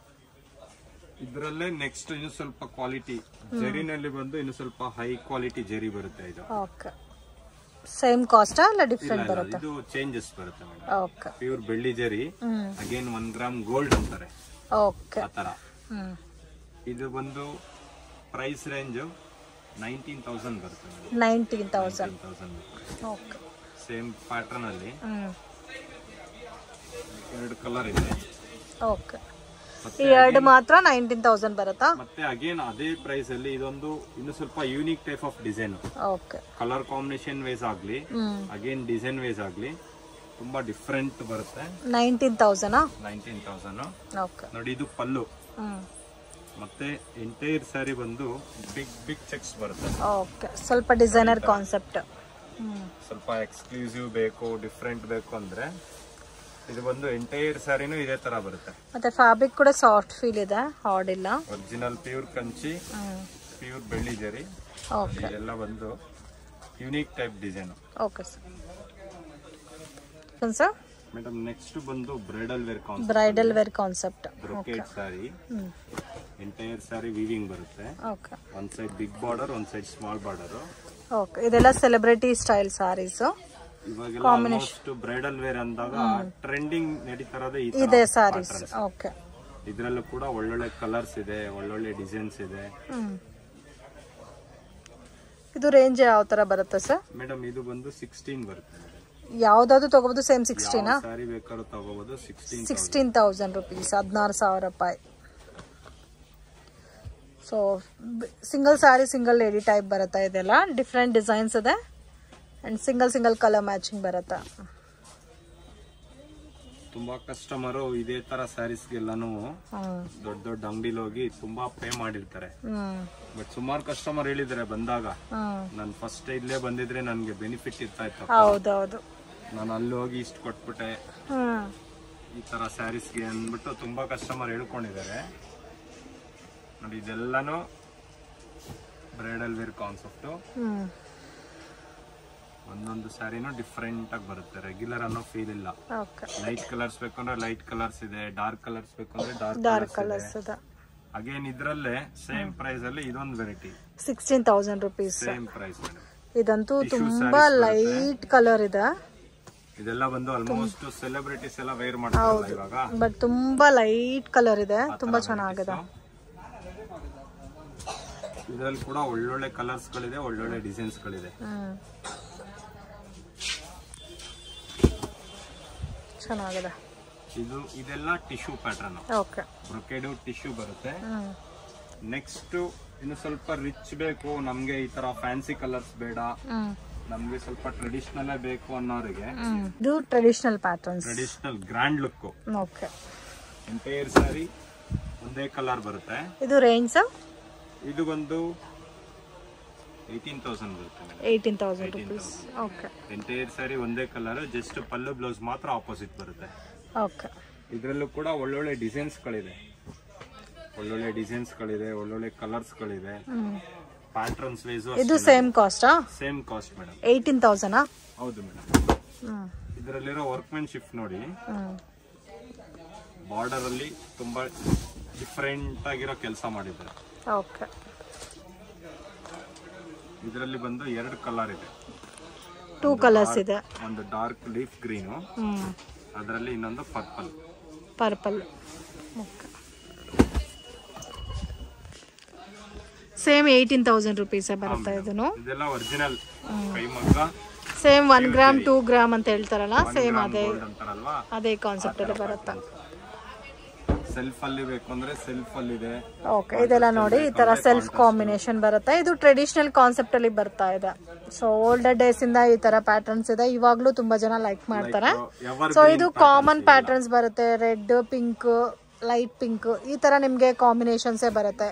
ಇದರಲ್ಲೇ ನೆಕ್ಸ್ಟ್ ಇನ್ನು ಸ್ವಲ್ಪ ಕ್ವಾಲಿಟಿ ಜರಿನಲ್ಲಿ ಬಂದು ಇನ್ನು ಸ್ವಲ್ಪ ಹೈ ಕ್ವಾಲಿಟಿ ಜರಿ ಬರುತ್ತೆ ಇದು. ಓಕೆ. ಸೇಮ್ ಕಾಸ್ಟ್ ಅಲ್ಲ ಡಿಫ್ರೆಂಟ್ ಬರುತ್ತೆ? ಇದು ಚೇಂಜಸ್ ಬರುತ್ತೆ ಮೇಡಮ್. ಓಕೆ. ಪ್ಯೂರ್ ಬೆಳ್ಳಿ ಜರಿ, ಅಗೇನ್ 1 ಗ್ರಾಮ್ ಗೋಲ್ಡ್ ಅಂತಾರೆ. ಓಕೆ. ಆತರ. ಇದು ಬಂದು ಪ್ರೈಸ್ ರೇಂಜ್ 19,000 ಬರುತ್ತೆ. 19,000. ಓಕೆ. ಸೇಮ್ ಪ್ಯಾಟರ್ನ್ ಅಲ್ಲಿ 2 ಕಲರ್ ಇದೆ. ಓಕೆ. ಈ ಎರಡು ಮಾತ್ರ 19,000 ಬರುತ್ತಾ? ಮತ್ತೆ ಅಗೇನ್ ಅದೇ ಪ್ರೈಸ್ ಅಲ್ಲಿ ಇದೊಂದು ಇನ್ನು ಸ್ವಲ್ಪ unique type of design. Okay. Colour combination wise ಆಗ್ಲಿ, ಅಗೇನ್ ಡಿಸೈನ್ ವೈಸ್ ಆಗ್ಲಿ ತುಂಬಾ ಡಿಫ್ರೆಂಟ್ ಬರುತ್ತೆ. 19,000. 19,000. ಓಕೆ. ನೋಡಿ ಇದು ಪಲ್ಲು. ಮತ್ತೆ ಎಂಟೈರ್ ಸ್ಯಾರಿ ಬಂದು ಬಿಗ್ ಬಿಗ್ ಚೆಕ್ಸ್ ಬರುತ್ತೆ. ಓಕೆ. ಸ್ವಲ್ಪ ಡಿಸೈನರ್ ಕಾನ್ಸೆಪ್ಟ್. ಸ್ವಲ್ಪ ಎಕ್ಸ್ಕ್ಲೂಸಿವ್ ಬೇಕು, ಡಿಫ್ರೆಂಟ್ ಬೇಕು ಅಂದ್ರೆ ಇದು ಬಂದು ಎಂಟೈರ್ ಸ್ಯಾರಿನೂ ಇದೇ ತರ ಬರುತ್ತೆ. ಮತ್ತೆ ಫ್ಯಾಬ್ರಿಕ್ ಕೂಡ ಸಾಫ್ಟ್ ಫೀಲ್ ಇದೆ, ಹಾರ್ಡ್ ಇಲ್ಲ. ಒರಿಜಿನಲ್ ಪ್ಯೂರ್ ಕಂಚಿ, ಪ್ಯೂರ್ ಬೆಳ್ಳಿ ಜರಿ. ಓಕೆ. ಇದೆಲ್ಲ ಬಂದು unique type design. Okay sir. Madam next ಬಂದು bridal wear concept. Bridal wear concept. Brocade saree. Entire saree weaving ಬರುತ್ತೆ. ಓಕೆ. ಒಂದ್ ಸೈಡ್ ಬಿಗ್ ಬಾರ್ಡರ್, ಒಂದ್ ಸೈಡ್ ಸ್ಮಾಲ್ ಬಾರ್ಡರ್. ಓಕೆ. ಇದೆಲ್ಲ celebrity style sarees. ಇವಾಗೆಲ್ಲ almost bridal wear ಅಂದಾಗ trending ನಡೀತಾರದೆ ಇದೆ sarees. Okay. ಇದರಲ್ಲೂ ಕೂಡ ಒಳ್ಳೊಳ್ಳೆ ಕಲರ್ಸ್ ಇದೆ, ಒಳ್ಳೊಳ್ಳೆ ಡಿಸೈನ್ಸ್ ಇದೆ. ಇದು ರೇಂಜ್ ಯಾವ ತರ ಬರುತ್ತೆ ಸರ್? ಮೇಡಮ್ ಇದು ಬಂದು 16 ಬರುತ್ತೆ. ಯಾವ್ದಾದ್ರು ತಗೋಬಹುದು? ಸೇಮ್ 16 ಸಾರಿ ಬೇಕಾದ್ರೂ ತಗೋಬಹುದು. 16,000 rupees, 16,000 ರೂಪಾಯಿ. So single sari single lady type ಬರುತ್ತೆ. ಇದೆಲ್ಲ ಡಿಫ್ರೆಂಟ್ ಡಿಸೈನ್ಸ್ ಇದೆ ಅಂಡ್ ಸಿಂಗಲ್ ಕಲರ್ ಮ್ಯಾಚಿಂಗ್ ಬರುತ್ತೆ. ತುಂಬಾ ಕಸ್ಟಮರು ಇದೇ ತರ ಸ್ಯಾರೀಸ್ಗೆಲ್ಲಾನು ದೊಡ್ಡ ದೊಡ್ಡ ಅಂಗಡಿಲಿ ಹೋಗಿ ತುಂಬಾ ಪೇ ಮಾಡಿರ್ತಾರೆ. ಬಟ್ ಸುಮಾರು ಕಸ್ಟಮರ್ ಹೇಳಿದ್ರೆ ಬಂದಾಗ, ನಾನು ಫಸ್ಟ್ ಇಲ್ಲೇ ಬಂದಿದ್ರೆ ನನ್ಗೆ ಬೆನಿಫಿಟ್ ಇರ್ತಾ ಇತ್ತು, ಹೌದೌದು, ನಾನು ಅಲ್ಲಿ ಹೋಗಿ ಇಷ್ಟು ಕೊಟ್ಬಿಟ್ಟೆ ಈ ತರ ಸ್ಯಾರೀಸ್ಗೆ ಅಂದ್ಬಿಟ್ಟು ತುಂಬಾ ಕಸ್ಟಮರ್ ಹೇಳ್ಕೊಂಡಿದ್ದಾರೆ ನೋಡಿ. ಇದೆಲ್ಲಾನು ಬ್ರೈಡಲ್ ವೇರ್ ಕಾನ್ಸೆಪ್ಟ್. ಒಂದೊಂದು ಸ್ಯಾರಿನೂ ಡಿಫ್ರೆಂಟ್ ಆಗಿ ಬರುತ್ತೆ, ರೆಗ್ಯುಲರ್ ಅನ್ನೋ ಫೀಲ್ ಇಲ್ಲ. ಲೈಟ್ ಕಲರ್ಸ್ ಬೇಕಂದ್ರೆ ಲೈಟ್ ಕಲರ್ಸ್ ಇದೆ, ಡಾರ್ಕ್ ಕಲರ್ಸ್ ಬೇಕಂದ್ರೆ ಡಾರ್ಕ್ ಕಲರ್ಸ್ ಇದೆ. ಅಗೇನ್ ಇದ್ರಲ್ಲೇ ಸೇಮ್ ಪ್ರೈಸ್ ಅಲ್ಲಿ ಇದೊಂದು ವೆರೈಟಿ 16,000 rupees ಸೇಮ್ ಪ್ರೈಸ್. ಇದಂತೂ ತುಂಬಾ ಲೈಟ್ ಕಲರ್ ಇದೆ. ಇದೆಲ್ಲ ಬಂದು ಆಲ್ಮೋಸ್ಟ್ ಸೆಲೆಬ್ರಿಟೀಸ್ ಎಲ್ಲ ವೇರ್ ಮಾಡ್ತಾರೆ ಇವಾಗ. ಬಟ್ ತುಂಬಾ ಲೈಟ್ ಕಲರ್ ಇದೆ, ತುಂಬಾ ಚೆನ್ನಾಗಿದೆ. ಇದರಲ್ಲಿ ಕೂಡ ಒಳ್ಳೊಳ್ಳೆ ಕಲರ್ಸ್ ಗಳಿದೆ, ಒಳ್ಳೊಳ್ಳೆ ಡಿಸೈನ್ಸ್ ಗಳಿದೆ. ಚೆನ್ನಾಗಿದೆ. ಇದೆಲ್ಲ tissue pattern. Okay, brocade tissue ಬರುತ್ತೆ. ನೆಕ್ಸ್ಟ್ ಇನ್ನು ಸ್ವಲ್ಪ ರಿಚ್ ಬೇಕು ನಮ್ಗೆ, ಈ ತರ ಫ್ಯಾನ್ಸಿ ಕಲರ್ಸ್ ಬೇಡ, ನಮ್ಗೆ ಸ್ವಲ್ಪ ಟ್ರೆಡಿಷನಲ್ ಬೇಕು ಅನ್ನೋರಿಗೆ ಇದು traditional patterns, traditional grand look. Okay, entire saree ಒಂದೇ ಕಲರ್ ಬರುತ್ತೆ. ಇದು ರೇಂಜ್ ಇದು ಒಂದು 18,000 ಬರುತ್ತೆ. 18,000 rupees. ಓಕೆ, ಎಂಟೈರ್ ಸಾರಿ ಒಂದೇ ಕಲರ್, ಜಸ್ಟ್ ಪಲ್ಲು ಬ್ಲೌಸ್ ಮಾತ್ರ ಆಪೋಸಿಟ್ ಬರುತ್ತೆ. ಓಕೆ, ಇದರಲ್ಲೂ ಕೂಡ ಒಳ್ಳೊಳ್ಳೆ ಡಿಸೈನ್ಸ್ ಗಳಿದೆ, ಒಳ್ಳೊಳ್ಳೆ ಡಿಸೈನ್ಸ್ ಗಳಿದೆ, ಒಳ್ಳೊಳ್ಳೆ ಕಲರ್ಸ್ ಗಳಿದೆ. ಪ್ಯಾಟರ್ನ್ಸ್ ವೈಸ್ ಇದು ಸೇಮ್ ಕಾಸ್ಟಾ? Same cost madam. 18,000. ಹೌದು ಮೇಡಮ್. ಇದರಲ್ಲಿರೋ ವರ್ಕ್ಮೆನ್ಶಿಪ್ ನೋಡಿ, ಬಾರ್ಡರ್ ಅಲ್ಲಿ ತುಂಬಾ ಡಿಫರೆಂಟ್ ಆಗಿರೋ ಕೆಲಸ ಮಾಡಿದ್ದಾರೆ. ಓಕೆ, ಇದರಲ್ಲಿ ಬಂದು 2 ಕಲರ್ ಇದೆ, 2 ಕಲರ್ಸ್ ಇದೆ. ಒಂದು ಡಾರ್ಕ್ ಲೀಫ್ ಗ್ರೀನ್, ಅದರಲ್ಲಿ ಇನ್ನೊಂದು ಪರ್ಪಲ್. ಓಕೆ, ಸೇಮ್ 18,000 rupees ಬರುತ್ತೆ. ಇದನ್ನು ಇದೆಲ್ಲ ಒರಿಜಿನಲ್ ಕೈಮಗ್ಗ, ಸೇಮ್ 1 ಗ್ರಾಮ್ 2 ಗ್ರಾಮ್ ಅಂತ ಹೇಳ್ತಾರಲ್ಲ, ಸೇಮ್ ಅದೇ ಕಾನ್ಸೆಪ್ಟ್ ಅಲ್ಲಿ ಬರುತ್ತೆ. ಸೆಲ್ಫ್ ಅಲ್ಲಿ ಬೇಕು ಅಂದ್ರೆ ಸೆಲ್ಫ್ ಅಲ್ಲಿ ಇದೆ. ಓಕೆ, ಇದೆಲ್ಲ ನೋಡಿ ಈ ತರ ಸೆಲ್ಫ್ ಕಾಂಬಿನೇಷನ್ ಬರುತ್ತೆ. ಇದು ಟ್ರೆಡಿಷನಲ್ ಕಾನ್ಸೆಪ್ಟ್ ಅಲ್ಲಿ ಬರ್ತಾ ಇದೆ. ಸೊ ಓಲ್ಡ್ ಡೇಸ್ ಇಂದ ಈ ತರ ಪ್ಯಾಟರ್ನ್ಸ್ ಇದೆ, ಇವಾಗ್ಲೂ ತುಂಬಾ ಜನ ಲೈಕ್ ಮಾಡ್ತಾರೆ. ಸೊ ಇದು ಕಾಮನ್ ಪ್ಯಾಟರ್ನ್ಸ್ ಬರುತ್ತೆ, ರೆಡ್, ಪಿಂಕ್, ಲೈಟ್ ಪಿಂಕ್, ಈ ತರ ನಿಮ್ಗೆ ಕಾಂಬಿನೇಷನ್ಸ್ ಬರುತ್ತೆ.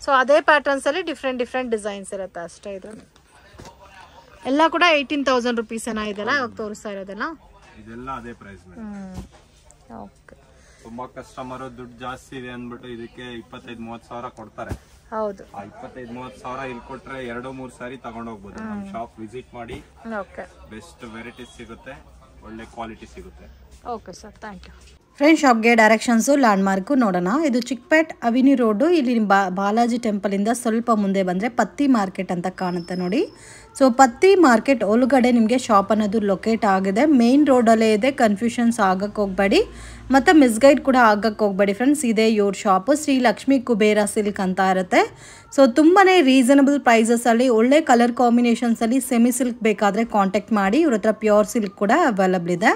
ಸೊ ಅದೇ ಪ್ಯಾಟರ್ನ್ಸ್ ಅಲ್ಲಿ ಡಿಫ್ರೆಂಟ್ ಡಿಸೈನ್ಸ್ ಇರುತ್ತೆ ಅಷ್ಟೇ. ಇದು ಎಲ್ಲ ಕೂಡ 18,000 rupees ಇದೆಲ್ಲ ಇವಾಗ ತೋರಿಸ್ತಾ ಇರೋದೆಲ್ಲ. ಇದೆಲ್ಲ ಅದೇ ಪ್ರೈಸ್ ಮೇಡಮ್. ಓಕೆ, ತುಂಬಾ ಕಸ್ಟಮರ್ ದುಡ್ಡು ಜಾಸ್ತಿ ಇದೆ ಅಂದ್ಬಿಟ್ಟು ಇದಕ್ಕೆ 25-30 ಸಾವಿರ ಕೊಡ್ತಾರೆ. ಹೌದು, ಆ 25-30 ಸಾವಿರ ಇಲ್ಲಿ ಕೊಟ್ರೆ 2-3 ಸಾರಿ ತಗೊಂಡ್ ಹೋಗ್ಬೋದು. ನಮ್ಮ ಶಾಪ್ ವಿಸಿಟ್ ಮಾಡಿ, ಓಕೆ, ಬೆಸ್ಟ್ ವೆರೈಟೀಸ್ ಸಿಗುತ್ತೆ, ಒಳ್ಳೆ ಕ್ವಾಲಿಟಿ ಸಿಗುತ್ತೆ. Okay sir, thank you. Friend, ಶಾಪ್ಗೆ ಡೈರೆಕ್ಷನ್ಸು ಲ್ಯಾಂಡ್ಮಾರ್ಕು ನೋಡೋಣ. ಇದು ಚಿಕ್ಪೇಟ್ ಅವಿನಿ ರೋಡು. ಇಲ್ಲಿ ಬಾಲಾಜಿ ಟೆಂಪಲಿಂದ ಸ್ವಲ್ಪ ಮುಂದೆ ಬಂದರೆ ಪತ್ತಿ ಮಾರ್ಕೆಟ್ ಅಂತ ಕಾಣುತ್ತೆ ನೋಡಿ. ಸೊ ಪತ್ತಿ ಮಾರ್ಕೆಟ್ ಒಳಗಡೆ ನಿಮಗೆ ಶಾಪ್ ಅನ್ನೋದು ಲೊಕೇಟ್ ಆಗಿದೆ, ಮೇನ್ ರೋಡಲ್ಲೇ ಇದೆ. ಕನ್ಫ್ಯೂಷನ್ಸ್ ಆಗಕ್ಕೆ ಹೋಗಬೇಡಿ, ಮತ್ತು ಮಿಸ್ಗೈಡ್ ಕೂಡ ಆಗಕ್ಕೆ ಹೋಗಬೇಡಿ ಫ್ರೆಂಡ್ಸ್. ಇದೇ ಇವ್ರ ಶಾಪು ಶ್ರೀ ಲಕ್ಷ್ಮೀ ಕುಬೇರ ಸಿಲ್ಕ್ ಅಂತ ಇರುತ್ತೆ. ಸೊ ತುಂಬಾ ರೀಸನಬಲ್ ಪ್ರೈಸಸಲ್ಲಿ, ಒಳ್ಳೆ ಕಲರ್ ಕಾಂಬಿನೇಷನ್ಸಲ್ಲಿ ಸೆಮಿ ಸಿಲ್ಕ್ ಬೇಕಾದರೆ ಕಾಂಟ್ಯಾಕ್ಟ್ ಮಾಡಿ. ಇವ್ರ ಹತ್ರ ಪ್ಯೂರ್ ಸಿಲ್ಕ್ ಕೂಡ ಅವೈಲಬಲ್ ಇದೆ.